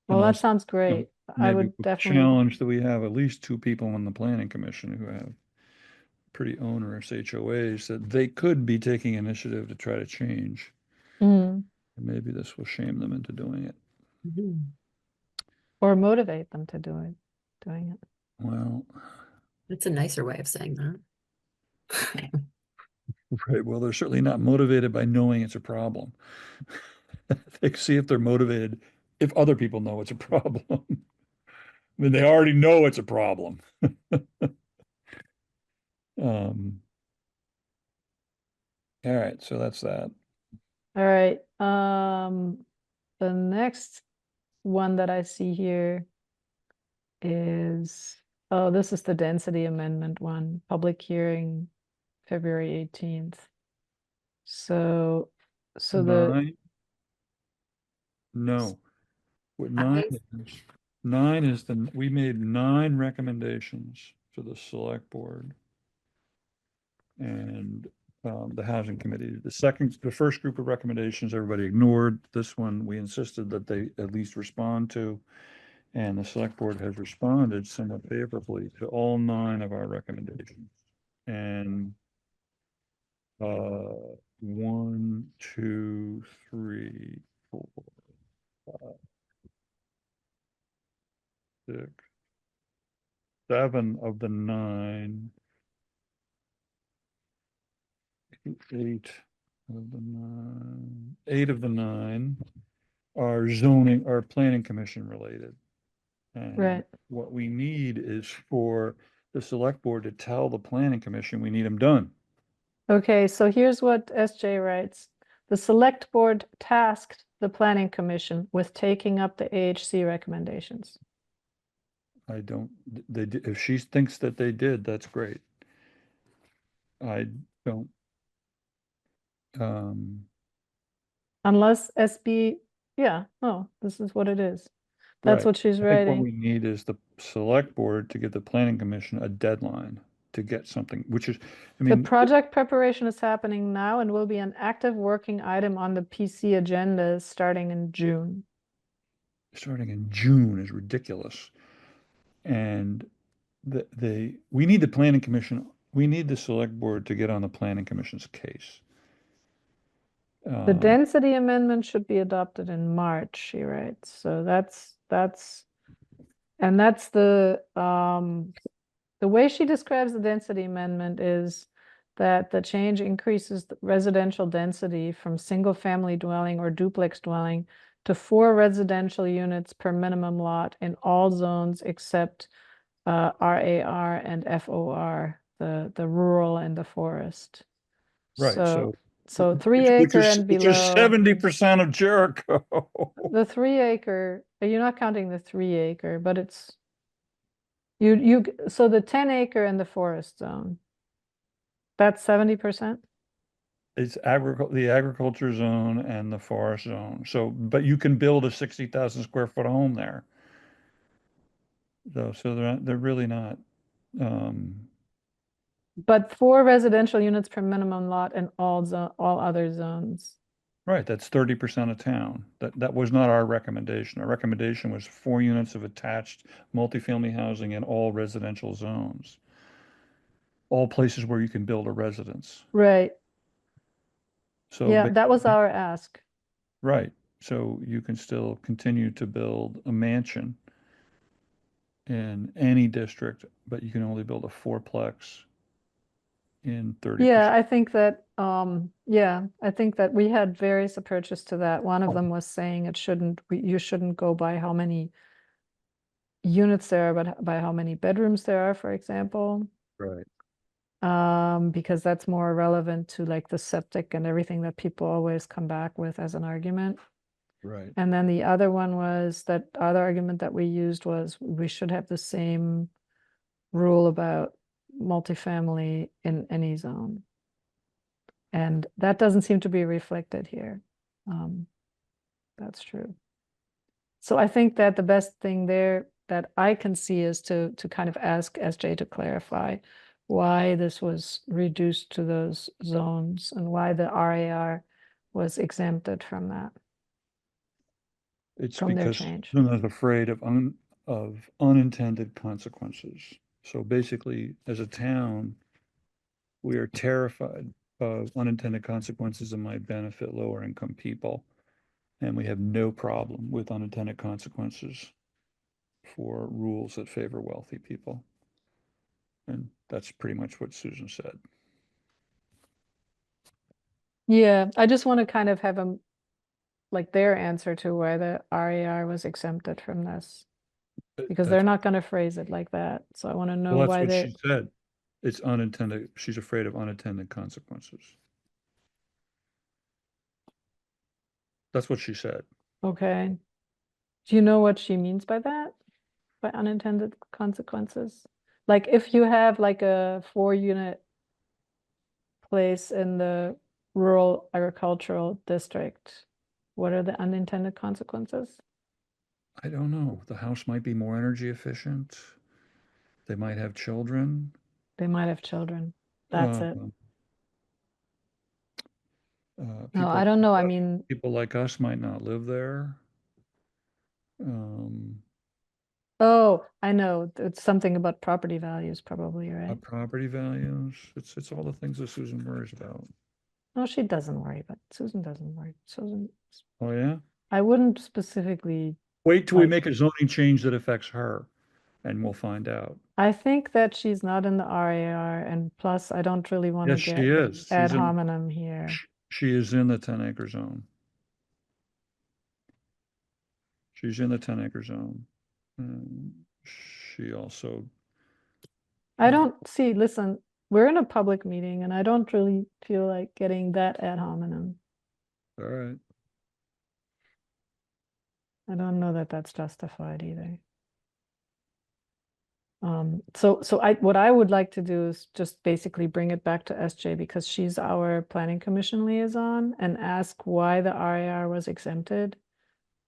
Well, that unless, sounds great. I maybe would we'll definitely. challenge that we have at least two people on the planning commission who have pretty onerous HOAs that they could be taking initiative to try to change. Mm. And maybe this will shame them into doing it. Or motivate them to doing it. Well, That's a nicer way of saying that. right. Well, they're certainly not motivated by knowing it's a problem. They see if they're motivated if other people know it's a problem. I mean, they already know it's a problem. Um, all right, so that's that. All right. The next one that I see here is, oh, this is the density amendment one, public hearing, February 18th. So the, Nine? No. What I- nine is we made 9 recommendations to the select board and the housing committee. The first group of recommendations, everybody ignored. This one, we insisted that they at least respond to. And the select board has responded somewhat favorably to all 9 of our recommendations. And 1, 2, 3, 4, 5, 6, 7 of the 9, 8 of the 9, 8 of the 9 are zoning, are planning commission related. And Right. what we need is for the select board to tell the planning commission we need them done. Okay, so here's what SJ writes. The select board tasked the planning commission with taking up the AHC recommendations. I don't, if she thinks that they did, that's great. I don't. Unless SB, yeah, oh, this is what it is. That's Right. what she's I think what we writing. need is the select board to give the planning commission a deadline to get something, which is, I The mean, project preparation is happening now and will be an active working item on the PC agenda starting in June. starting in June is ridiculous. And we need the planning commission, we need the select board to get on the planning commission's case. The density amendment should be adopted in March, she writes. So that's the way she describes the density amendment is that the change increases the residential density from single-family dwelling or duplex dwelling to 4 residential units per minimum lot in all zones except RAR and FOR, the rural and the forest. Right, So 3 acre and which is below. 70% of Jericho. The 3 acre, you're not counting the 3 acre, but it's so the 10 acre and the forest zone. That's 70%? It's the agriculture zone and the forest zone. So, but you can build a 60,000 square foot home there. So they're really not, But 4 residential units per minimum lot in all other zones. right, that's 30% of town. That was not our recommendation. Our recommendation was 4 units of attached multifamily housing in all residential zones. All places where you can build a residence. Right. So Yeah, that was our ask. right. So you can still continue to build a mansion in any district, but you can only build a fourplex in 30%. Yeah, I think that I think that we had various approaches to that. One of them was saying you shouldn't go by how many units there are, but by how many bedrooms there are, for example. Right. Because that's more relevant to like the septic and everything that people always come back with as an argument. Right. And then the other one was that other argument that we used was we should have the same rule about multifamily in any zone. And that doesn't seem to be reflected here. That's true. So I think that the best thing there that I can see is to kind of ask SJ to clarify why this was reduced to those zones and why the RAR was exempted from that. It's From their because change. they're not afraid of unintended consequences. So basically, as a town, we are terrified of unintended consequences that might benefit lower income people. And we have no problem with unintended consequences for rules that favor wealthy people. And that's pretty much what Susan said. Yeah, I just want to kind of have them like their answer to why the RAR was exempted from this. Because they're not going to phrase it like that. So I want to know Well, why that's what they. she said. It's unintended. She's afraid of unintended consequences. That's what she said. Okay. Do you know what she means by that? By unintended consequences? Like if you have like a 4-unit place in the rural agricultural district, what are the unintended consequences? I don't know. The house might be more energy efficient. They might have children. They might have children. That's it. No, I don't know. I mean, people like us might not live there. oh, I know. It's something about property values, probably, right? Property values. It's all the things that Susan worries about. No, she doesn't worry, but Susan doesn't worry. Susan, Oh, yeah? I wouldn't specifically. Wait till we like- make a zoning change that affects her, and we'll find out. I think that she's not in the RAR, and plus, I don't really want to Yes, get she is. ad hominem here. She is in the 10-acre zone. She's in the 10-acre zone. She also, I don't see, listen, we're in a public meeting and I don't really feel like getting that ad hominem. all right, I don't know that that's justified either. So what I would like to do is just basically bring it back to SJ because she's our planning commission liaison and ask why the RAR was exempted.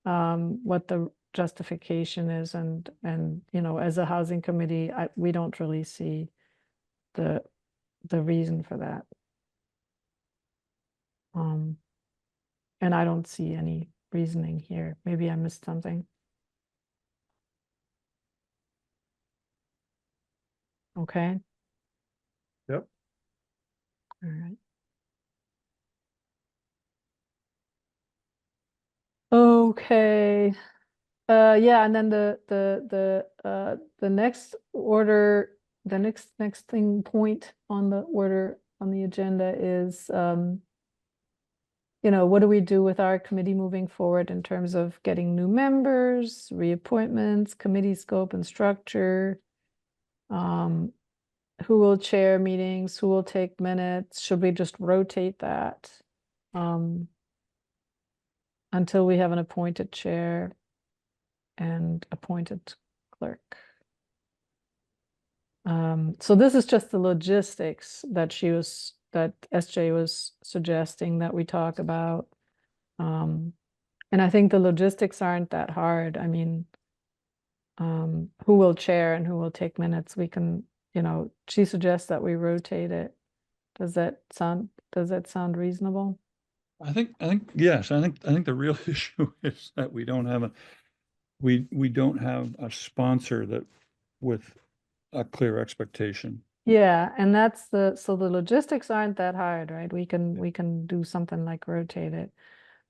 What the justification is and you know, as a housing committee, we don't really see the reason for that. And I don't see any reasoning here. Maybe I missed something. Okay. Yep. All right. Okay. Yeah, and then the next order, the next thing point on the order on the agenda is you know, what do we do with our committee moving forward in terms of getting new members, reappointments, committee scope and structure? Who will chair meetings? Who will take minutes? Should we just rotate that? Until we have an appointed chair and appointed clerk. So this is just the logistics that SJ was suggesting that we talk about. And I think the logistics aren't that hard. I mean, who will chair and who will take minutes? We can, you know, she suggests that we rotate it. Does that sound reasonable? I think yes. I think the real issue is that we don't have a sponsor that with a clear expectation. Yeah, and that's so the logistics aren't that hard, right? We can do something like rotate it.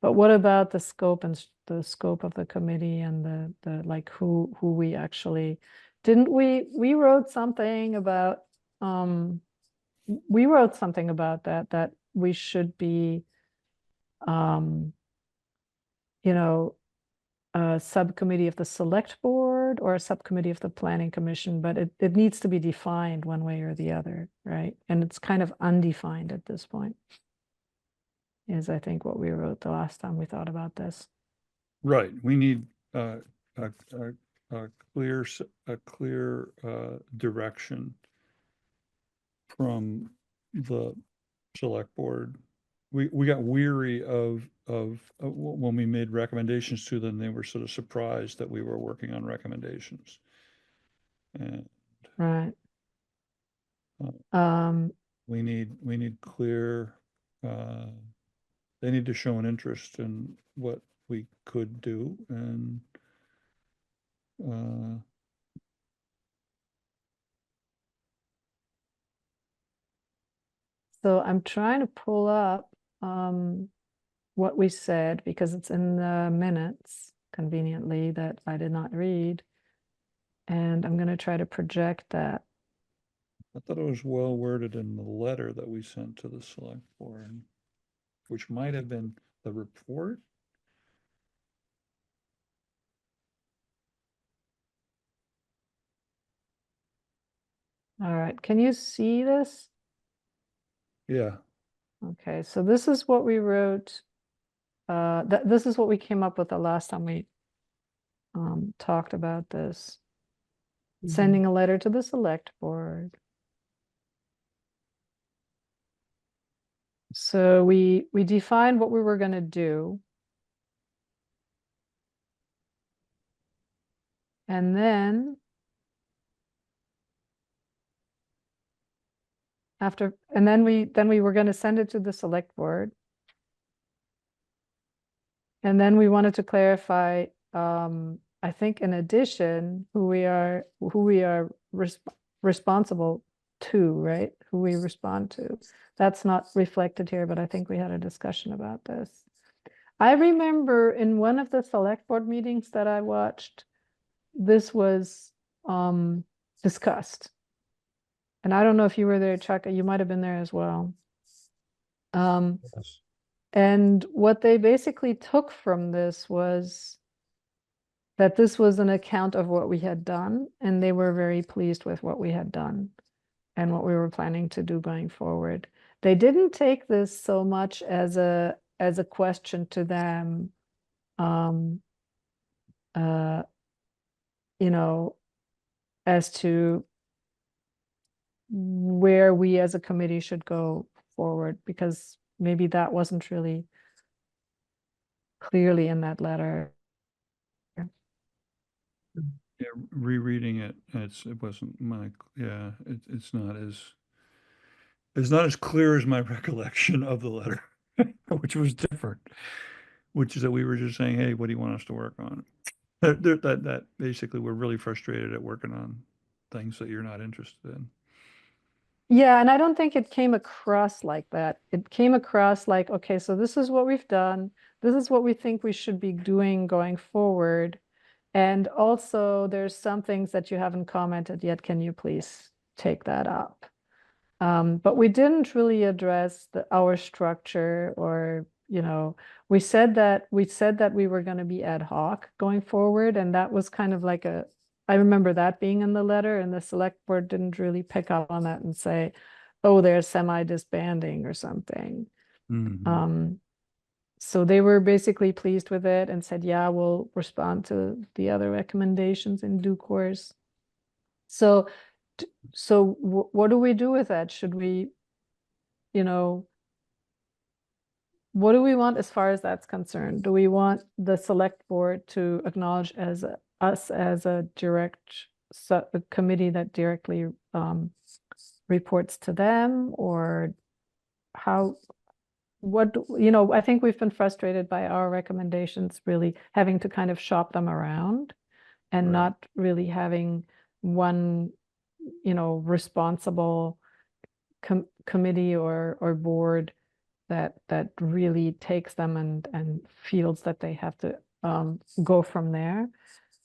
But what about the scope and the scope of the committee and the like who we actually didn't we wrote something about that we should be you know, a subcommittee of the select board or a subcommittee of the planning commission, but it needs to be defined one way or the other, right? And it's kind of undefined at this point, is I think what we wrote the last time we thought about this. Right. We need a clear direction from the select board. We got weary of when we made recommendations to them, they were sort of surprised that we were working on recommendations. And Right. we need clear, they need to show an interest in what we could do and so I'm trying to pull up what we said because it's in the minutes conveniently that I did not read. And I'm going to try to project that. I thought it was well worded in the letter that we sent to the select board, which might have been the report. All right, can you see this? Yeah. Okay, so this is what we wrote. This is what we came up with the last time we talked about this. Sending a letter to the select board. So we defined what we were going to do. And then we were going to send it to the select board. And then we wanted to clarify, I think in addition, who we are responsible to, right? Who we respond to. That's not reflected here, but I think we had a discussion about this. I remember in one of the select board meetings that I watched, this was discussed. And I don't know if you were there, Chuck, you might have been there as well. Yes. And what they basically took from this was that this was an account of what we had done, and they were very pleased with what we had done and what we were planning to do going forward. They didn't take this so much as a question to them, you know, as to where we as a committee should go forward, because maybe that wasn't really clearly in that letter. Yeah, rereading it, it wasn't it's not as clear as my recollection of the letter, which was different, which is that we were just saying, hey, what do you want us to work on? That basically we're really frustrated at working on things that you're not interested in. Yeah, and I don't think it came across like that. It came across like, okay, so this is what we've done. This is what we think we should be doing going forward. And also, there's some things that you haven't commented yet. Can you please take that up? But we didn't really address our structure, or, you know, we said that we were going to be ad hoc going forward, and that was kind of like I remember that being in the letter, and the select board didn't really pick up on that and say, oh, they're semi-disbanding or something. Mhm. So they were basically pleased with it and said, yeah, we'll respond to the other recommendations in due course. So, what do we do with that? Should we, you know, what do we want as far as that's concerned? Do we want the select board to acknowledge us as a direct a committee that directly reports to them, or how? I think we've been frustrated by our recommendations really having to kind of shop them around and Right. not really having one, responsible committee or board that really takes them and feels that they have to go from there.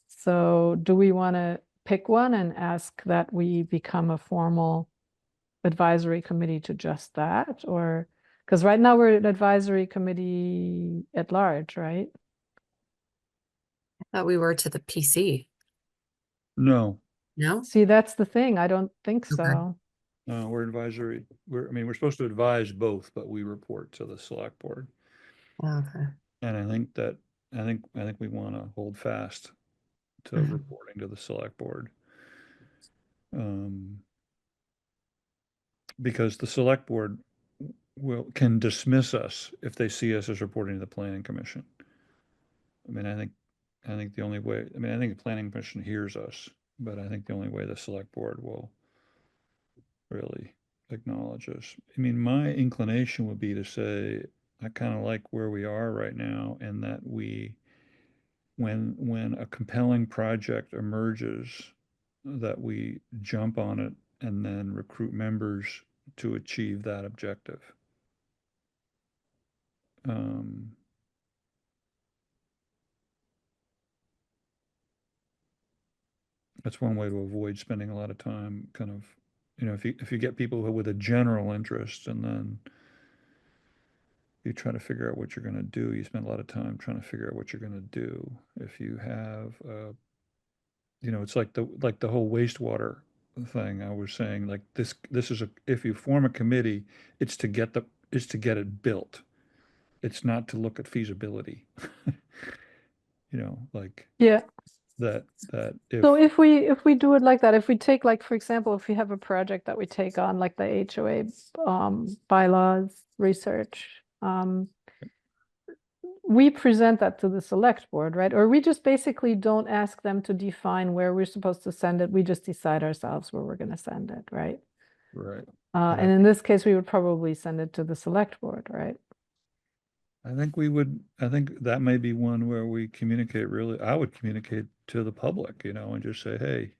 So do we want to pick one and ask that we become a formal advisory committee to just that? Or because right now we're an advisory committee at large, right? Thought we were to the PC. No, No? See, that's the thing. I don't think Okay. so. no, we're advisory. We're supposed to advise both, but we report to the select board. Okay. And I think we want to hold fast to Mhm. reporting to the select board. Because the select board can dismiss us if they see us as reporting to the planning commission. I mean, I think the only way, I think the planning commission hears us, but I think the only way the select board will really acknowledge us. I mean, my inclination would be to say, I kind of like where we are right now, and that when a compelling project emerges, that we jump on it and then recruit members to achieve that objective. That's one way to avoid spending a lot of time kind of, if you get people with a general interest and then you try to figure out what you're going to do, you spend a lot of time trying to figure out what you're going to do. If you have, it's like the whole wastewater thing I was saying, like this is if you form a committee, it's to get it built. It's not to look at feasibility. Like Yeah. that if So if we do it like that, if we take, like, for example, if we have a project that we take on, like the HOA bylaws research, we present that to the select board, right? Or we just basically don't ask them to define where we're supposed to send it. We just decide ourselves where we're going to send it, right? right. And in this case, we would probably send it to the select board, right? I think that may be one where we communicate I would communicate to the public, and just say, hey,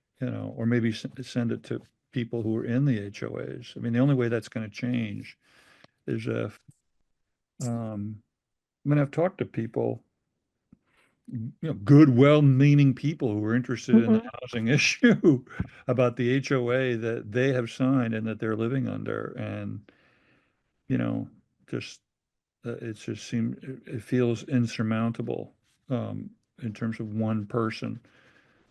or maybe send it to people who are in the HOAs. I mean, the only way that's going to change is if, I've talked to people, good, well-meaning people who are interested in the Mhm. housing issue about the HOA that they have signed and that they're living under. And, just, it feels insurmountable. in terms of one person,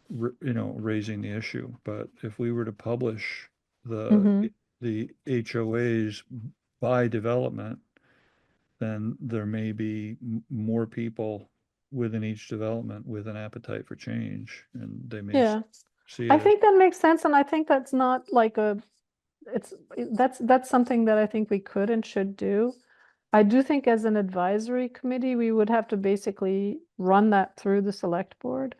raising the issue. But if we were to publish Mhm. the HOAs by development, then there may be more people within each development with an appetite for change, and they may Yeah. see I it as, think that makes sense, and I think that's not like that's something that I think we could and should do. I do think as an advisory committee, we would have to basically run that through the select board.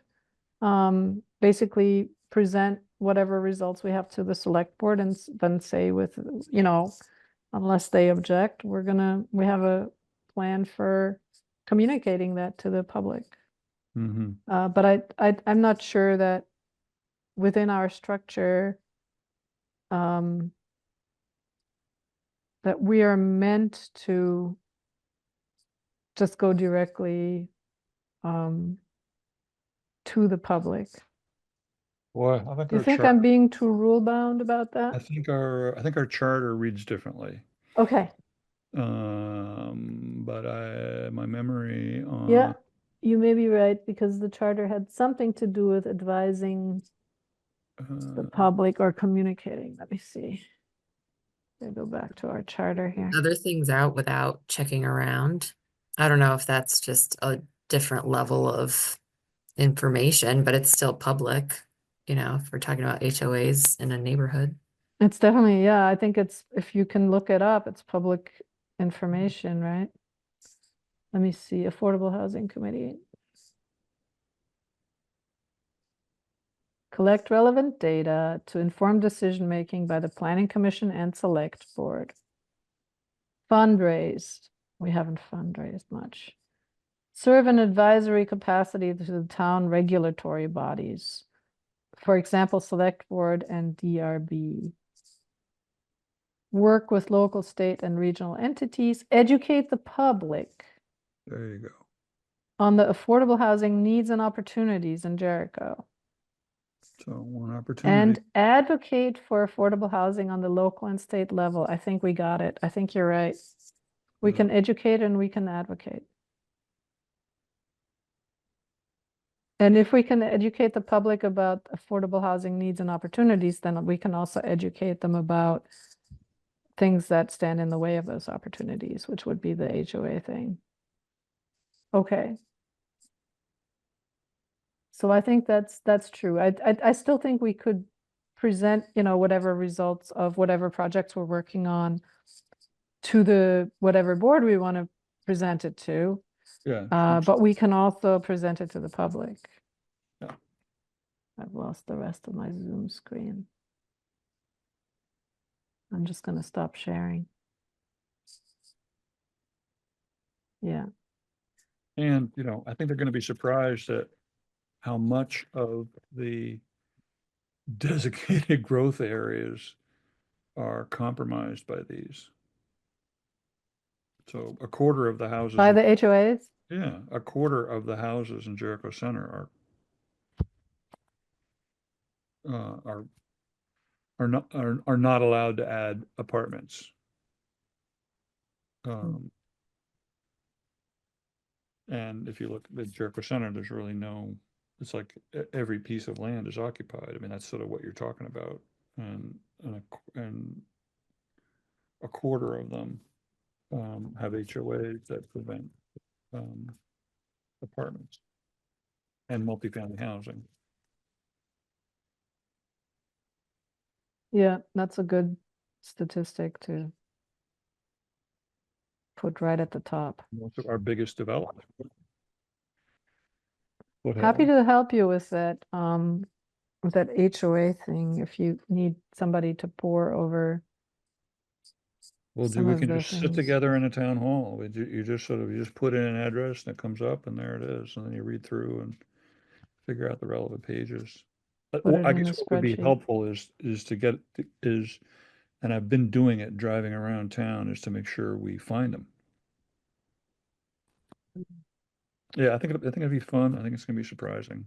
Basically present whatever results we have to the select board and then say with, unless they object, we have a plan for communicating that to the public. Mhm. But I'm not sure that within our structure, that we are meant to just go directly to the public. Well, I think Do you our think I'm charter, being too rule bound about that? I think our charter reads differently. Okay, But my memory yeah, on, you may be right, because the charter had something to do with advising the public or communicating. Let me see. Let me go back to our charter here. Other things out without checking around. I don't know if that's just a different level of information, but it's still public, if we're talking about HOAs in a neighborhood. It's definitely, yeah, I think if you can look it up, it's public information, right? Let me see, Affordable Housing Committee. Collect relevant data to inform decision-making by the Planning Commission and Select Board. Fundraised, we haven't fundraised much. Serve an advisory capacity to the town regulatory bodies. For example, Select Board and DRB. Work with local, state, and regional entities. Educate the public there you go. on the affordable housing needs and opportunities in Jericho. So one opportunity. And advocate for affordable housing on the local and state level. I think we got it. I think you're right. We Yeah. can educate and we can advocate. And if we can educate the public about affordable housing needs and opportunities, then we can also educate them about things that stand in the way of those opportunities, which would be the HOA thing. Okay. So I think that's true. I still think we could present, whatever results of whatever projects we're working on to the whatever board we want to present it to. Yeah. But we can also present it to the public. Yeah. I've lost the rest of my Zoom screen. I'm just going to stop sharing. Yeah. And, I think they're going to be surprised at how much of the designated growth areas are compromised by these. So a quarter of the houses. By the HOAs? Yeah, a quarter of the houses in Jericho Center are not allowed to add apartments. And if you look at Jericho Center, there's really it's like every piece of land is occupied. I mean, that's sort of what you're talking about. And a quarter of them have HOAs that prevent apartments and multifamily housing. Yeah, that's a good statistic to put right at the top. Most of our biggest development. Happy to help you with that HOA thing if you need somebody to pour over. We some can of the just sit things. together in a town hall. You just put in an address and it comes up and there it is. And then you read through and figure out the relevant pages. Put it I in guess a what would be spreadsheet. helpful and I've been doing it, driving around town, is to make sure we find them. Yeah, I think it'd be fun. I think it's gonna be surprising.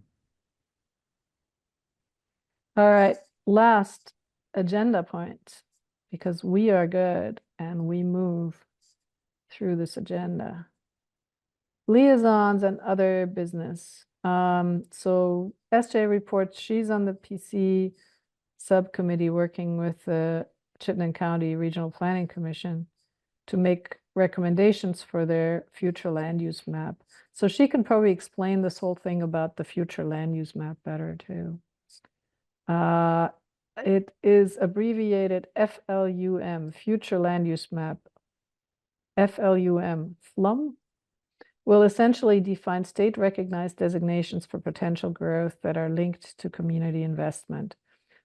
All right, last agenda point, because we are good and we move through this agenda. Liaisons and other business. So SJ reports she's on the PC subcommittee working with the Chittenden County Regional Planning Commission to make recommendations for their future land use map. So she can probably explain this whole thing about the future land use map better too. It is abbreviated FLUM, Future Land Use Map. FLUM, FLUM, will essentially define state-recognized designations for potential growth that are linked to community investment.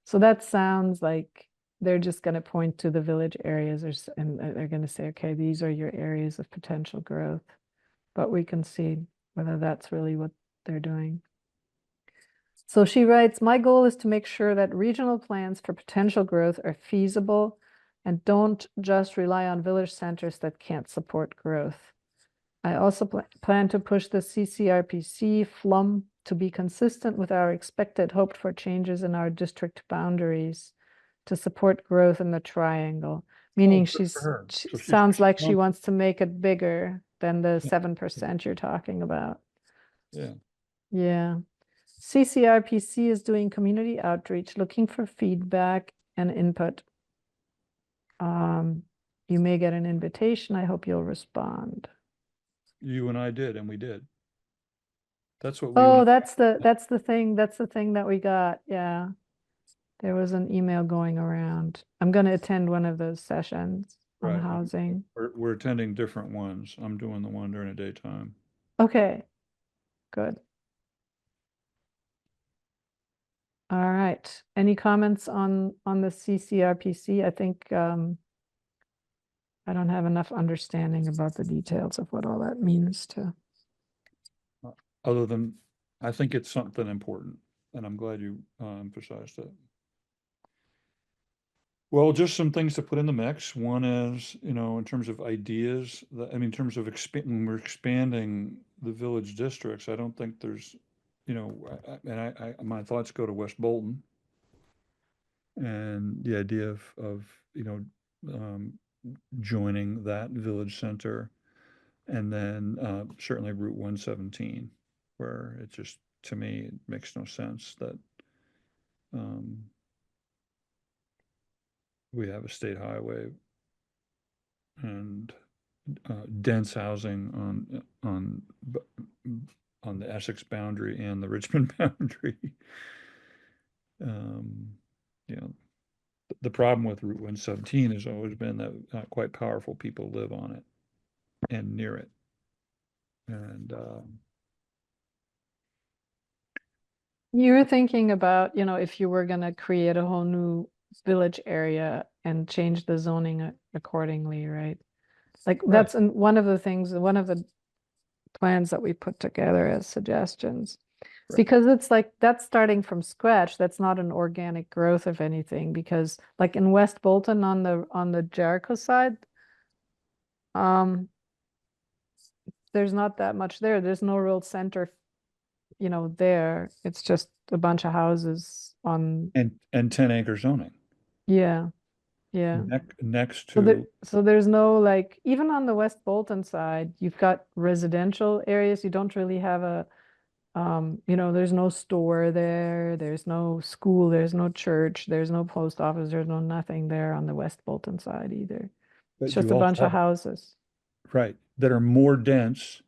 So that sounds like they're just going to point to the village areas and they're going to say, okay, these are your areas of potential growth. But we can see whether that's really what they're doing. So she writes, my goal is to make sure that regional plans for potential growth are feasible and don't just rely on village centers that can't support growth. I also plan to push the CCRPC FLUM to be consistent with our expected hoped for changes in our district boundaries to support growth in the triangle, meaning good for her. she So she's sounds like she responsible. wants to make it bigger than the Yeah. 7% you're talking about. Yeah. Yeah. CCRPC is doing community outreach, looking for feedback and input. You may get an invitation. I hope you'll respond. You and I did, and we did. That's what we. Oh, that's the thing that we got. Yeah. There was an email going around. I'm going to attend one of those sessions on Right. housing. We're attending different ones. I'm doing the one during the daytime. Okay, good. All right. Any comments on the CCRPC? I think I don't have enough understanding about the details of what all that means to. Other than, I think it's something important, and I'm glad you emphasized it. Well, just some things to put in the mix. One is, in terms of ideas, in terms of when we're expanding the village districts, I don't think there's, my thoughts go to West Bolton. And the idea of joining that village center, and then certainly Route 117, where it just, to me, it makes no sense that we have a state highway and dense housing on the Essex boundary and the Richmond boundary. The problem with Route 117 has always been that quite powerful people live on it and near it. And you're thinking about, if you were going to create a whole new village area and change the zoning accordingly, right? Like Right. that's one of the plans that we put together as suggestions. Right. Because it's like that's starting from scratch. That's not an organic growth of anything, because like in West Bolton on the Jericho side, there's not that much there. There's no real center, there. It's just a bunch of houses on. And 10-acre zoning. Yeah. Yeah. Next So to. there's no, like, even on the West Bolton side, you've got residential areas. You don't really have a, there's no store there. There's no school. There's no church. There's no post office. There's no nothing there on the West Bolton side either. But It's just you a also bunch of have- houses. Right, that are more dense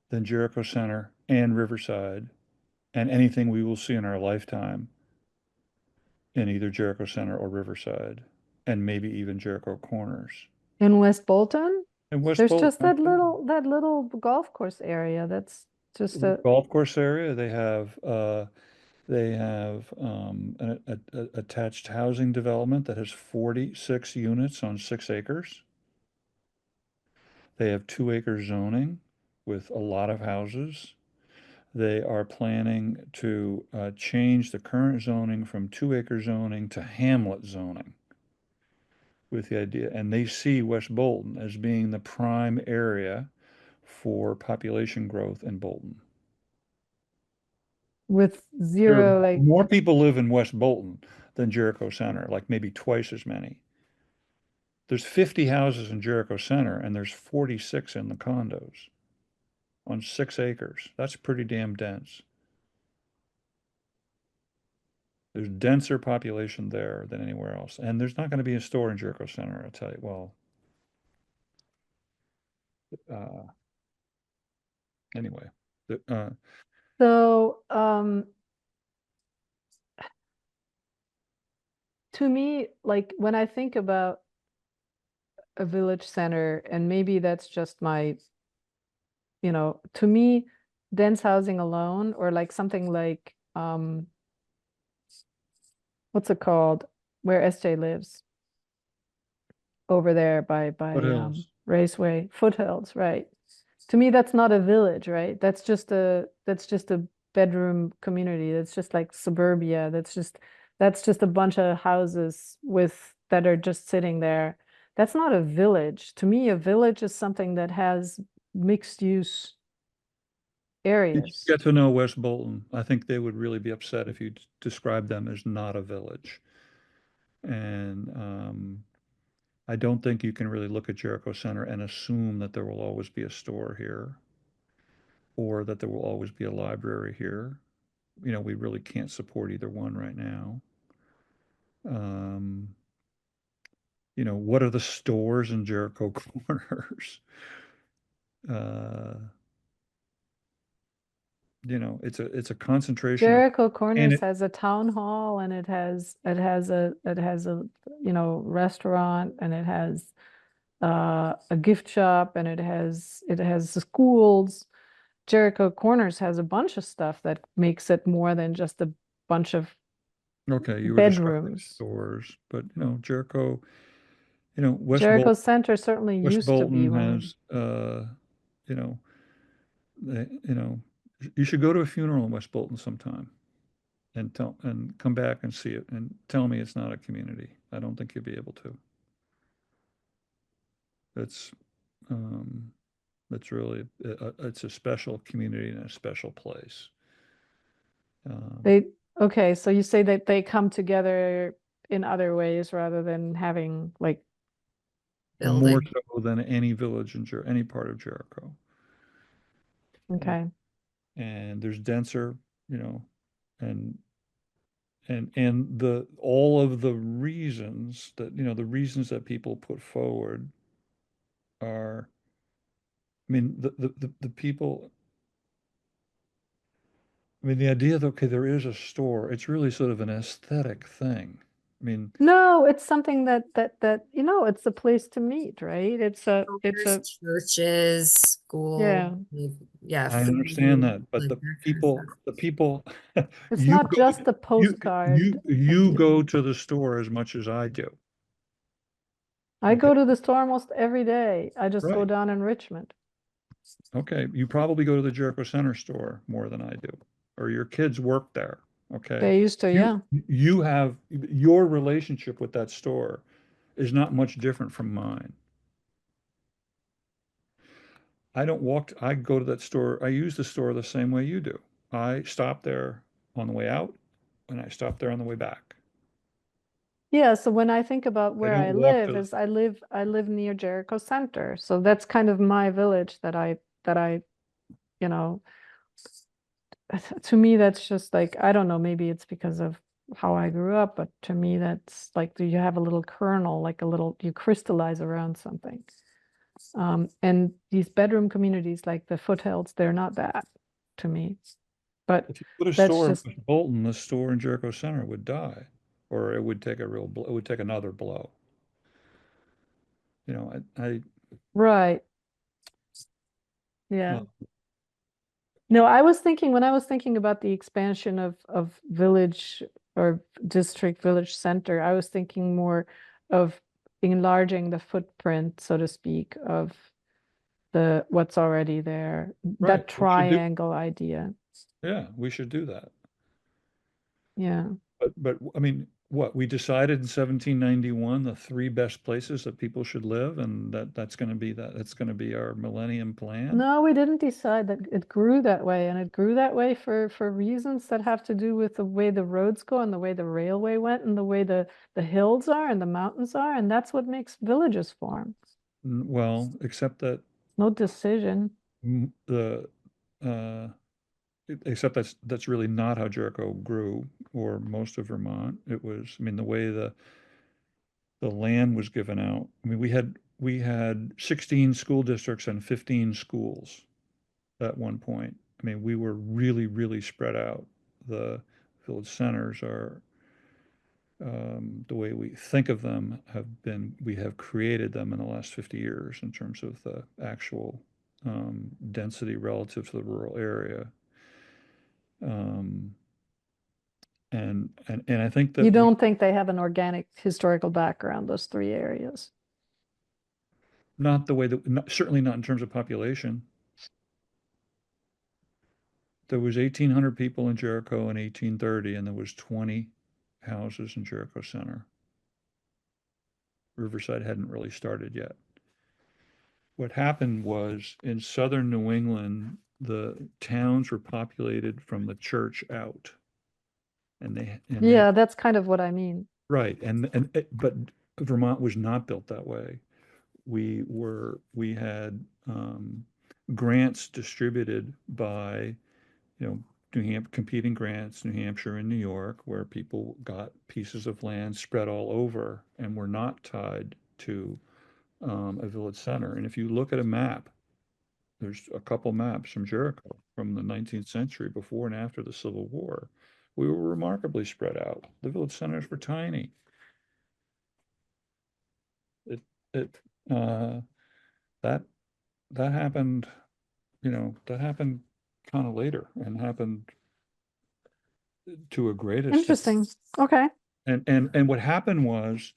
than Jericho Center and Riverside and anything we will see in our lifetime in either Jericho Center or Riverside, and maybe even Jericho Corners. In West Bolton, And West there's Bolton, just that little golf course area. That's just a. golf course area. They have an attached housing development that has 46 units on 6 acres. They have 2-acre zoning with a lot of houses. They are planning to change the current zoning from 2-acre zoning to hamlet zoning, with the idea, and they see West Bolton as being the prime area for population growth in Bolton. With zero, like, More people live in West Bolton than Jericho Center, like maybe twice as many. There's 50 houses in Jericho Center, and there's 46 in the condos on 6 acres. That's pretty damn dense. There's denser population there than anywhere else. And there's not going to be a store in Jericho Center, I'll tell you. Well, anyway, So, to me, like when I think about a village center, and maybe that's just my, to me, dense housing alone, or like something like, what's it called? Where SJ lives. Over there by Foothills. Raceway, Foothills, right? To me, that's not a village, right? That's just a bedroom community. That's just like suburbia. That's just a bunch of houses that are just sitting there. That's not a village. To me, a village is something that has mixed use Did you areas. get to know West Bolton? I think they would really be upset if you described them as not a village. And I don't think you can really look at Jericho Center and assume that there will always be a store here or that there will always be a library here. We really can't support either one right now. What are the stores in Jericho Corners? It's a concentration of, Jericho and Corners it, has a town hall, and it has a restaurant, and it has a gift shop, and it has the schools. Jericho Corners has a bunch of stuff that makes it more than just a bunch of okay, you were describing bedrooms. stores, but Jericho, West Jericho Bolton, Center certainly West used to be Bolton one. has, you know, you should go to a funeral in West Bolton sometime and come back and see it and tell me it's not a community. I don't think you'll be able to. It's really it's a special community and a special place. Okay, so you say that they come together in other ways rather than having like More Building. so than any village in any part of Jericho. okay. And there's denser, and all of the reasons that people put forward are, I mean, the people, I mean, the idea that, okay, there is a store, it's really sort of an aesthetic thing. I mean, No, it's something that it's a place to meet, right? It's a There's churches, yeah. school, yeah, I understand food, that, but like the that kind of people, stuff. the people, It's you not go, just the you, postcard. you go to the store as much as I do. I Okay, go to the store almost every day. I just go right. down in Richmond. Okay, you probably go to the Jericho Center store more than I do, or your kids work there. Okay, They used to, yeah. you have your relationship with that store is not much different from mine. I go to that store, I use the store the same way you do. I stop there on the way out and I stop there on the way back. Yeah, so when I think about I where don't I walk live, to is I live near Jericho Center. So that's kind of my village that I, you know, to me that's just like, I don't know, maybe it's because of how I grew up, but to me that's like you have a little kernel, like you crystallize around something. And these bedroom communities like the Foothills, they're not that to me. But if you put a that's store in just West Bolton, the store in Jericho Center would die, or it would take it would take another blow. I right. Yeah. uh, No, when I was thinking about the expansion of village or district village center, I was thinking more of enlarging the footprint, so to speak, of what's already there, right, that triangle idea. we should do that. Yeah. But I mean, what we decided in 1791, the 3 best places that people should live, and that's going to be that's going to be our millennium plan. No, we didn't decide that. It grew that way, and it grew that way for reasons that have to do with the way the roads go and the way the railway went and the way the hills are and the mountains are, and that's what makes villages form. Well, except that No decision. the except that's really not how Jericho grew, or most of Vermont. It was, I mean, the way the land was given out. I mean, we had 16 school districts and 15 schools at one point. I mean, we were really, really spread out. The village centers are, the way we think of them we have created them in the last 50 years in terms of the actual density relative to the rural area. And I think that You don't think they have an organic historical background, those three areas? not the way that, certainly not in terms of population. There was 1,800 people in Jericho in 1830, and there was 20 houses in Jericho Center. Riverside hadn't really started yet. What happened was in southern New England, the towns were populated from the church out. Yeah, that's kind of what I mean. Right, but Vermont was not built that way. We had grants distributed by, competing grants, New Hampshire and New York, where people got pieces of land spread all over and were not tied to a village center. And if you look at a map, there's a couple maps from Jericho from the 19th century, before and after the Civil War. We were remarkably spread out. The village centers were tiny. That happened, that happened kind of later, and happened to a great extent. Interesting. Okay. And what happened was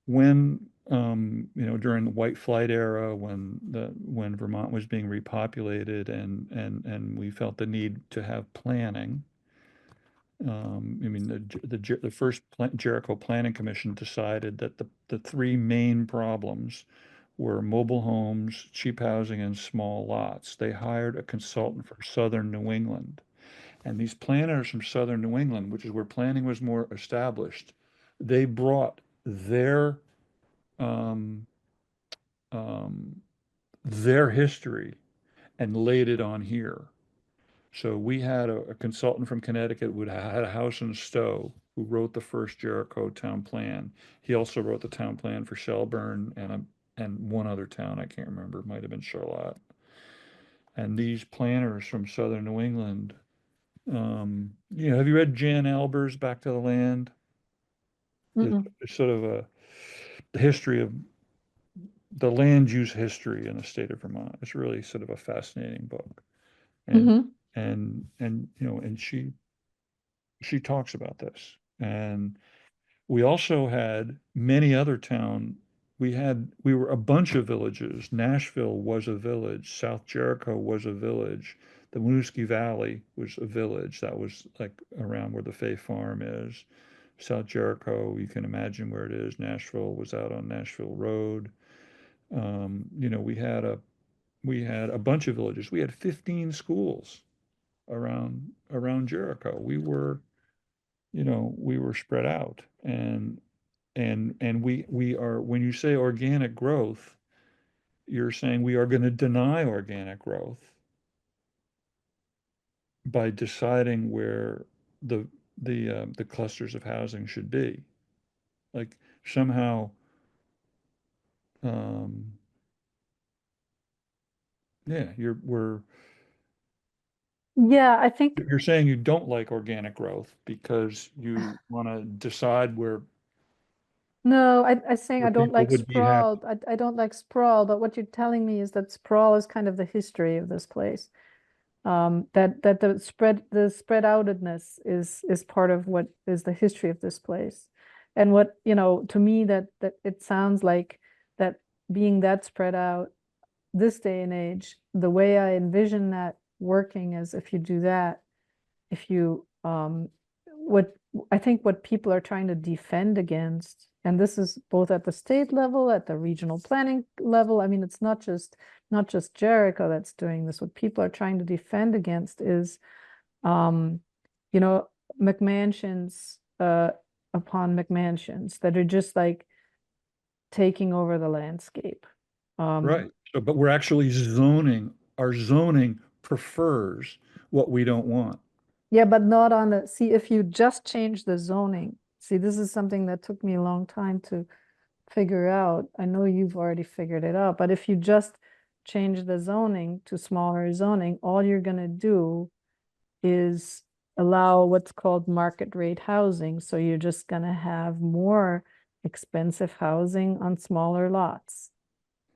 when during the white flight era, when Vermont was being repopulated, and we felt the need to have planning. I mean, the first Jericho Planning Commission decided that the three main problems were mobile homes, cheap housing, and small lots. They hired a consultant from southern New England. And these planners from southern New England, which is where planning was more established, they brought their history and laid it on here. So we had a consultant from Connecticut who had a house in Stowe, who wrote the first Jericho town plan. He also wrote the town plan for Shelburne and one other town, I can't remember, it might have been Charlotte. And these planners from southern New England, have you read Jan Alber's Back to the Land? It's sort of the history of the land use history in the state of Vermont. It's really sort of a fascinating book. And and she talks about this. And we also had many other we were a bunch of villages. Nashville was a village. South Jericho was a village. The Winooski Valley was a village. That was like around where the Fay Farm is. South Jericho, you can imagine where it is. Nashville was out on Nashville Road. We had a bunch of villages. We had 15 schools around Jericho. We were spread out, and we are, when you say organic growth, you're saying we are going to deny organic growth by deciding where the clusters of housing should be. Like somehow, Yeah, I think you're saying you don't like organic growth because you want to decide where. No, I'm saying where I don't people like would be happy. sprawl. I don't like sprawl, but what you're telling me is that sprawl is kind of the history of this place. That the spread outedness is part of what is the history of this place. And what, to me, that it sounds like that being that spread out this day and age, the way I envision that working is if you do that, if you what I think what people are trying to defend against, and this is both at the state level, at the regional planning level. I mean, it's not just Jericho that's doing this. What people are trying to defend against is, McMansions upon McMansions that are just like taking over the landscape. Right. So, but we're actually zoning our zoning prefers what we don't want. Yeah, but not on the, see, if you just change the zoning, see, this is something that took me a long time to figure out. I know you've already figured it out, but if you just change the zoning to smaller zoning, all you're gonna do is allow what's called market rate housing. So you're just gonna have more expensive housing on smaller lots.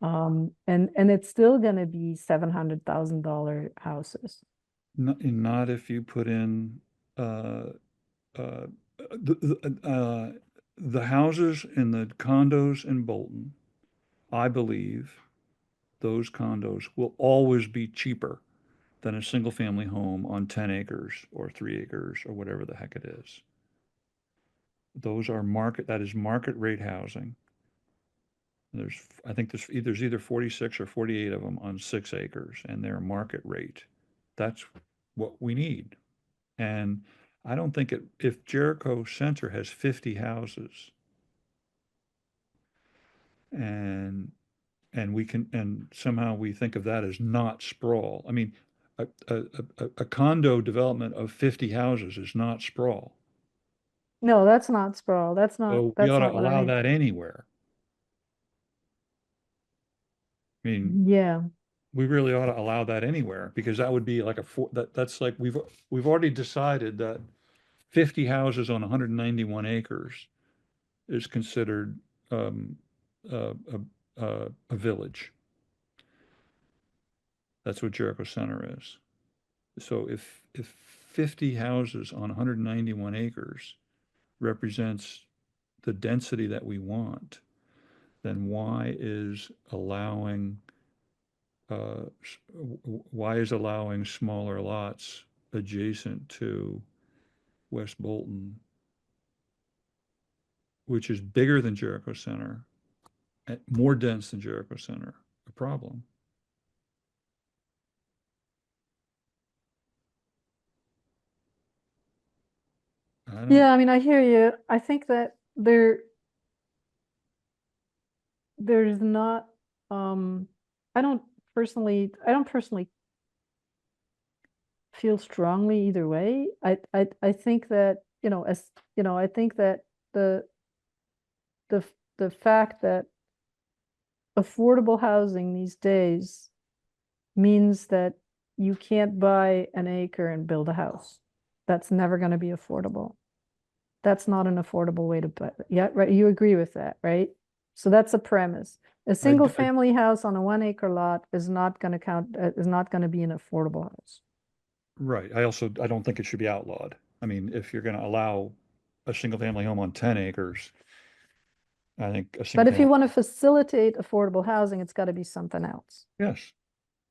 And it's still gonna be $700,000 houses. Not if you put in, the houses and the condos in Bolton, I believe those condos will always be cheaper than a single family home on 10 acres or 3 acres or whatever the heck it is. Those are that is market rate housing. I think there's either 46 or 48 of them on 6 acres, and they're market rate. That's what we need. And I don't think if Jericho Center has 50 houses and somehow we think of that as not sprawl. I mean, a condo development of 50 houses is not sprawl. No, that's not sprawl. That's not, So we that's ought to not what I allow mean. that anywhere. I mean, Yeah, we really ought to allow that anywhere, because that would be like that's like we've already decided that 50 houses on 191 acres is considered a village. That's what Jericho Center is. So if 50 houses on 191 acres represents the density that we want, then why is allowing smaller lots adjacent to West Bolton, which is bigger than Jericho Center, and more dense than Jericho Center, a problem? yeah, I mean, I hear you. I think that there's not, I don't personally feel strongly either way. I think that, I think that the, the fact that affordable housing these days means that you can't buy an acre and build a house. That's never going to be affordable. That's not an affordable way to buy. Yeah, right. You agree with that, right? So that's a premise. A single family house on a 1 acre lot is not going to count, is not going to be an affordable house. Right. I don't think it should be outlawed. I mean, if you're going to allow a single family home on 10 acres, I think But if you want to facilitate affordable housing, it's got to be something else. Yes.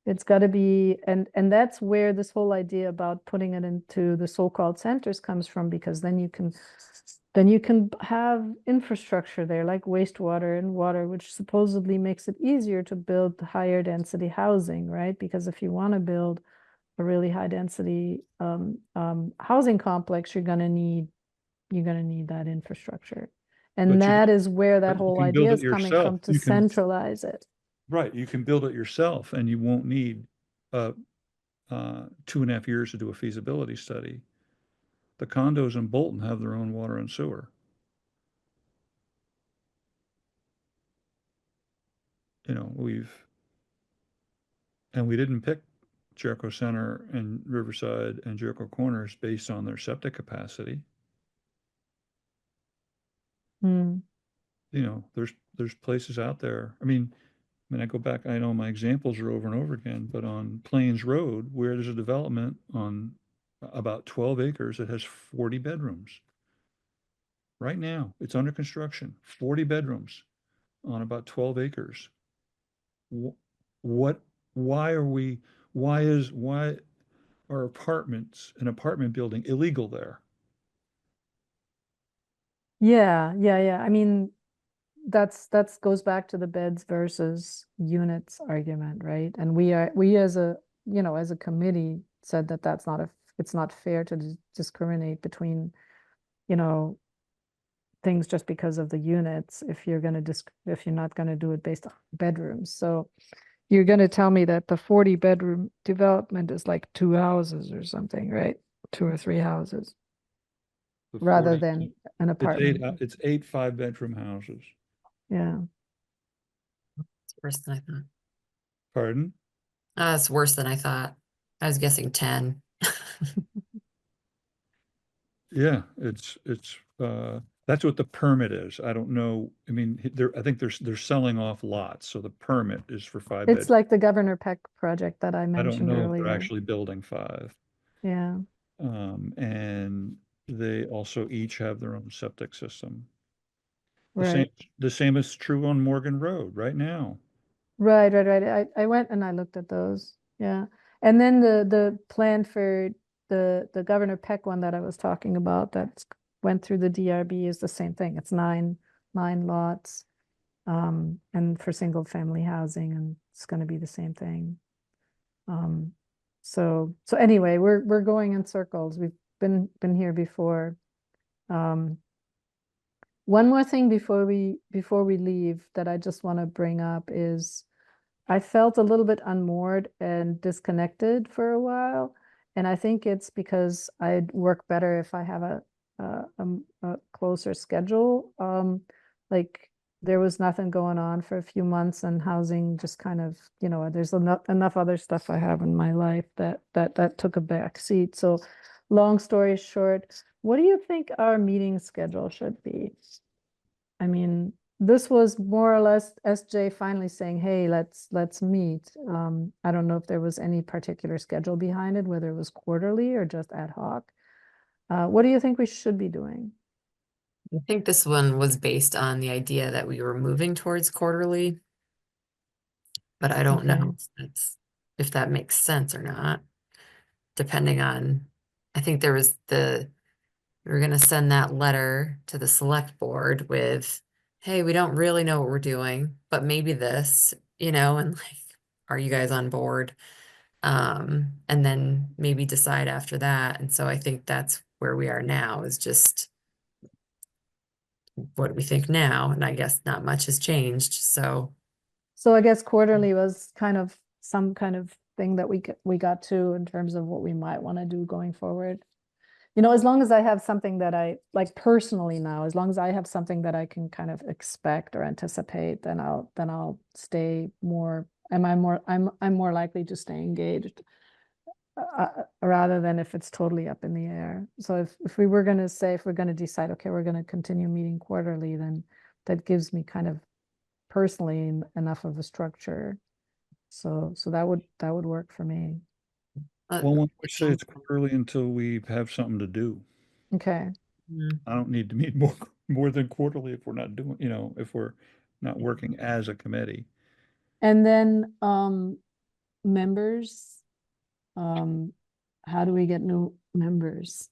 It's got to be, and that's where this whole idea about putting it into the so-called centers comes from, because then you can have infrastructure there like wastewater and water, which supposedly makes it easier to build higher density housing, right? Because if you want to build a really high density housing complex, you're gonna need that infrastructure. And that is where that whole idea is coming from, to centralize it. Right, you can build it yourself and you won't need 2.5 years to do a feasibility study. The condos in Bolton have their own water and sewer. You know, we didn't pick Jericho Center and Riverside and Jericho Corners based on their septic capacity. Hmm. You know, there's places out there. I mean, I go back, I know my examples are over and over again, but on Plains Road, where there's a development on about 12 acres, it has 40 bedrooms. Right now, it's under construction, 40 bedrooms on about 12 acres. Why are an apartment building illegal there? Yeah. I mean, that's goes back to the beds versus units argument, right? And we as a committee said that it's not fair to discriminate between, things just because of the units if you're not going to do it based on bedrooms. So you're gonna tell me that the 40-bedroom development is like 2 houses or something, right? 2 or 3 houses, The rather 40 than an It's eight, apartment. it's 8 5-bedroom houses. Yeah. It's worse than I thought. Pardon? It's worse than I thought. I was guessing 10. Yeah, that's what the permit is. I don't know. I mean, I think they're selling off lots, so the permit is for 5 It's bed. like the Governor Peck project that I I don't mentioned know if they're earlier. actually building 5. Yeah. And they also each have their own septic system. The Right. same is true on Morgan Road right now. Right. I went and I looked at those. Yeah. And then the plan for the Governor Peck one that I was talking about that went through the DRB is the same thing. It's nine lots. And for single family housing, and it's going to be the same thing. So anyway, we're going in circles. We've been here before. One more thing before we leave that I just want to bring up is I felt a little bit unmoored and disconnected for a while, and I think it's because I'd work better if I have a closer schedule. Like there was nothing going on for a few months, and housing just kind of, there's enough other stuff I have in my life that took a back seat. So long story short, what do you think our meeting schedule should be? I mean, this was more or less SJ finally saying, hey, let's meet. I don't know if there was any particular schedule behind it, whether it was quarterly or just ad hoc. What do you think we should be doing? I think this one was based on the idea that we were moving towards quarterly, but I don't know if that makes sense or not, depending on, I think there was we were going to send that letter to the select board with, hey, we don't really know what we're doing, but maybe this, and like, are you guys on board? And then maybe decide after that. And so I think that's where we are now, is just what do we think now? And I guess not much has changed. So I guess quarterly was kind of some kind of thing that we got to in terms of what we might want to do going forward. As long as I have something that I like personally now, as long as I have something that I can kind of expect or anticipate, then I'll stay more. I'm more likely to stay engaged rather than if it's totally up in the air. So if we were going to say, if we're going to decide, okay, we're going to continue meeting quarterly, then that gives me kind of personally enough of a structure. So that would work for me. Well, when we say it's quarterly until we have something to do. Okay. I don't need to meet more than quarterly if we're not doing, if we're not working as a committee. And then members, how do we get new members?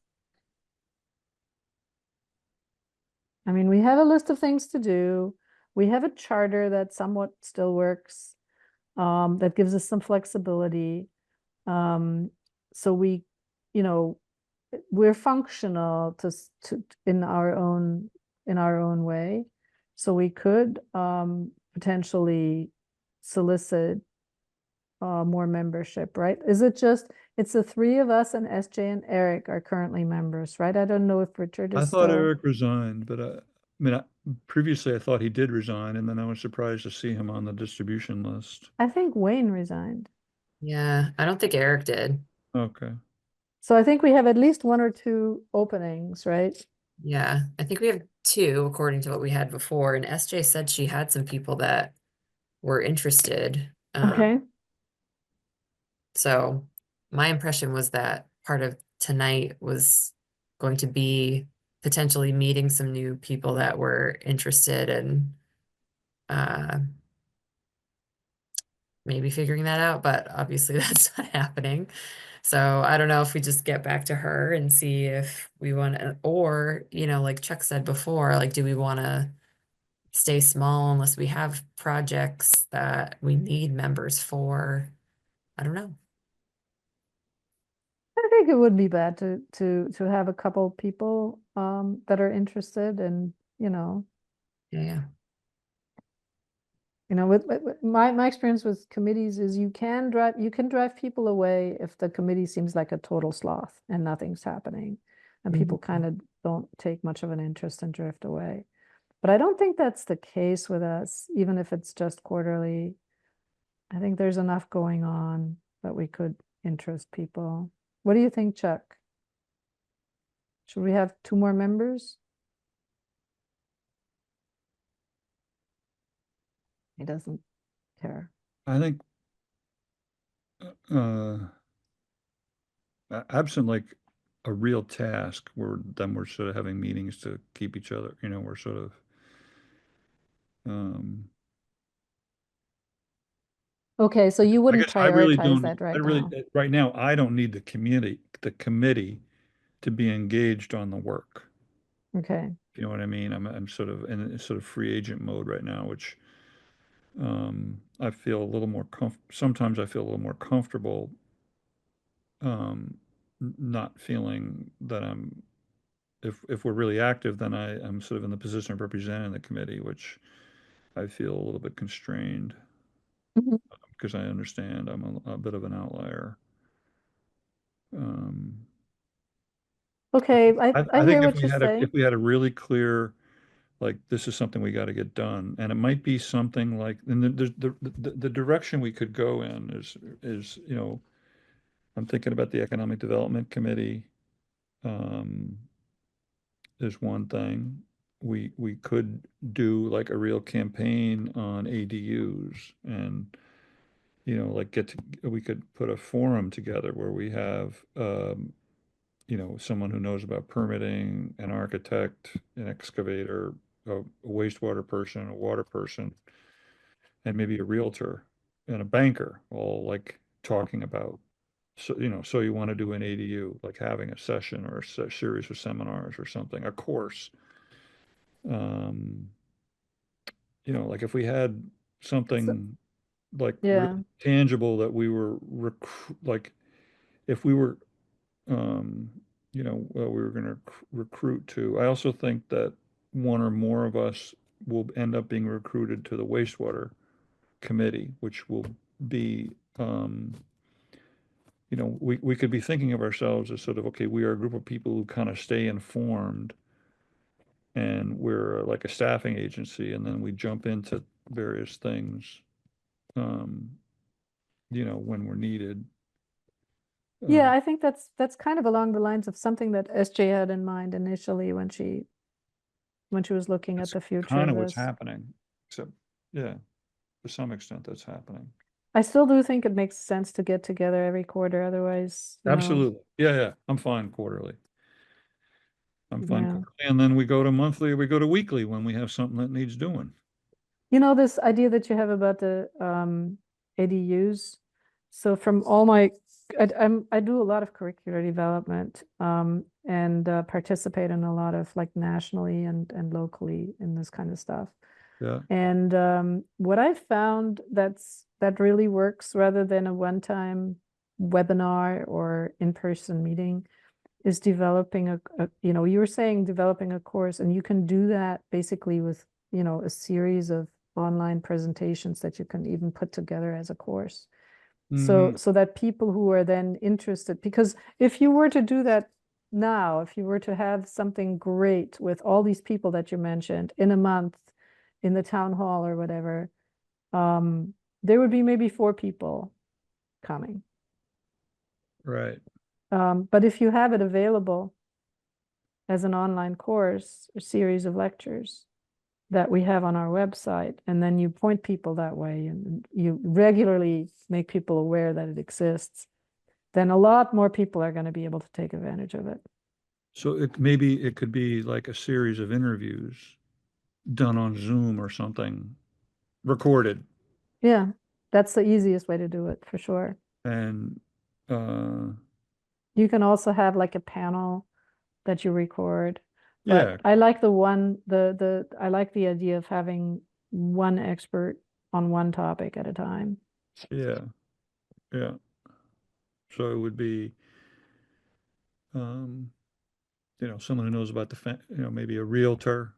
I mean, we have a list of things to do. We have a charter that somewhat still works, that gives us some flexibility. So we're functional to in our own way. So we could potentially solicit more membership, right? It's the 3 of us, and SJ and Eric are currently members, right? I don't know if Richard is I thought still. Eric resigned, but I mean, previously I thought he did resign, and then I was surprised to see him on the distribution list. I think Wayne resigned. Yeah, I don't think Eric did. Okay. So I think we have at least 1 or 2 openings, right? Yeah, I think we have 2 according to what we had before. And SJ said she had some people that were interested. Okay. So my impression was that part of tonight was going to be potentially meeting some new people that were interested and maybe figuring that out, but obviously that's not happening. So I don't know if we just get back to her and see if we want to, or, like Chuck said before, like, do we want to stay small unless we have projects that we need members for? I don't know. I think it would be bad to have a couple people that are interested, and Yeah. You know, with my experience with committees is you can drive people away if the committee seems like a total sloth and nothing's happening. And people kind of don't take much of an interest and drift away. But I don't think that's the case with us, even if it's just quarterly. I think there's enough going on that we could interest people. What do you think, Chuck? Should we have 2 more members? He doesn't care. I think absent like a real task, then we're sort of having meetings to keep each other, you know, we're sort of Okay, so you I wouldn't guess I really prioritize don't, that I right really, now. right now, I don't need the committee to be engaged on the work. Okay. You know what I mean? I'm sort of in sort of free agent mode right now, which I feel a little more sometimes I feel a little more comfortable not feeling that if we're really active, then I'm sort of in the position of representing the committee, which I feel a little bit constrained Mhm. because I understand I'm a bit of an outlier. Um, Okay, I I hear think what you're saying. if we had a really clear, like, this is something we got to get done, and it might be something like, and the direction we could go in is, you know, I'm thinking about the Economic Development Committee, um, is one thing. We could do like a real campaign on ADUs and, you know, like we could put a forum together where we have, you know, someone who knows about permitting, an architect, an excavator, a wastewater person, a water person, and maybe a realtor and a banker, all like talking about, so, you know, so you want to do an ADU, like having a session or a series of seminars or something, a course. Um, you know, like if we had So, something like yeah. really tangible that we were like if we were you know, we were going to recruit to. I also think that one or more of us will end up being recruited to the wastewater committee, which will be, you know, we could be thinking of ourselves as sort of, okay, we are a group of people who kind of stay informed and we're like a staffing agency, and then we jump into various things, um, you know, when we're needed. Yeah, I think that's kind of along the lines of something that SJ had in mind initially when she was looking at That's the future kind of of what's this. happening, except, yeah, to some extent that's happening. I still do think it makes sense to get together every quarter, otherwise, you know, Absolutely. Yeah, yeah. I'm fine quarterly. I'm fine yeah. quarterly. And then we go to monthly, or we go to weekly when we have something that needs doing. You know, this idea that you have about the ADUs. So from all my, I do a lot of curricular development and participate in a lot of like nationally and locally in this kind of stuff. Yeah. And what I found that really works rather than a one-time webinar or in-person meeting is developing you know, you were saying developing a course, and you can do that basically with, you know, a series of online presentations that you can even put together as a course. Mhm. So that people who are then interested, because if you were to do that now, if you were to have something great with all these people that you mentioned in a month in the town hall or whatever, there would be maybe 4 people coming. Right. But if you have it available as an online course, a series of lectures that we have on our website, and then you point people that way and you regularly make people aware that it exists, then a lot more people are going to be able to take advantage of it. So it could be like a series of interviews done on Zoom or something, recorded. Yeah, that's the easiest way to do it for sure. And You can also have like a panel that you record, yeah, but I like I like the idea of having one expert on one topic at a time. yeah, yeah. So it would be, um, you know, someone who knows about you know, maybe a realtor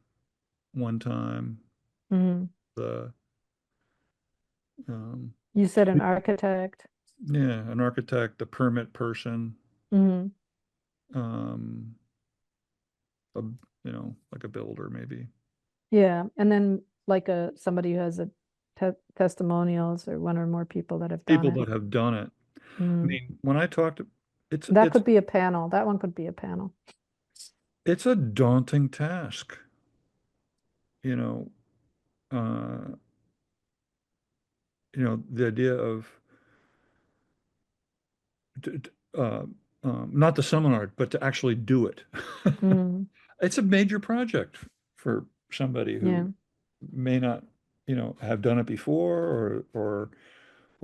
one time, Mhm. the You said an architect. Yeah, an architect, a permit person, Hmm. um, a, like a builder maybe. Yeah, and then like somebody who has a testimonials or one or more people that have done People it. that have done it. I Mm. mean, when I talked, That could be a panel. That one could be a panel. it's a daunting task. You know, uh, the idea of d- d- uh, not the seminar, but to actually do it. Mm. It's a major project for somebody Yeah. who may not, have done it before, or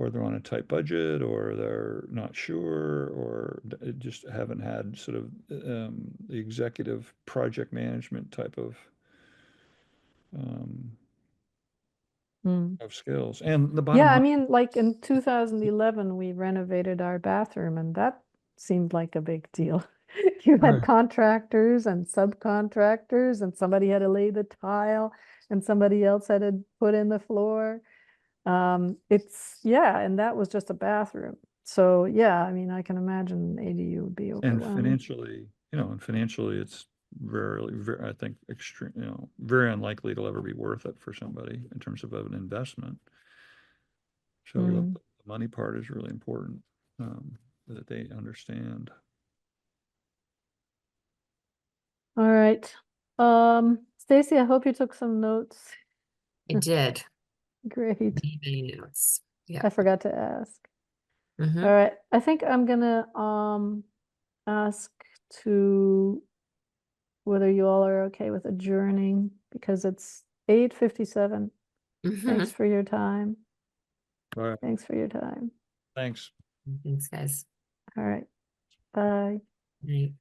they're on a tight budget, or they're not sure, or just haven't had sort of the executive project management type um, Mm. of skills. And the bottom Yeah, I line, mean, like in 2011, we renovated our bathroom, and that seemed like a big deal. You had Right. contractors and subcontractors, and somebody had to lay the tile, and somebody else had to put in the floor. Yeah, and that was just a bathroom. So yeah, I mean, I can imagine ADU would be and overwhelming. financially, it's very, I think, extreme, very unlikely it'll ever be worth it for somebody in terms of an investment. So Mm. the money part is really important, that they understand. All right. Stacy, I hope you took some notes. I did. Great. Many notes. Yeah. I forgot to ask. Mhm. All right. I think I'm gonna ask to whether you all are okay with adjourning because it's 8:57. Thanks Mhm. for your time. All right, Thanks for your time. thanks. Thanks, guys. All right. Bye. Night.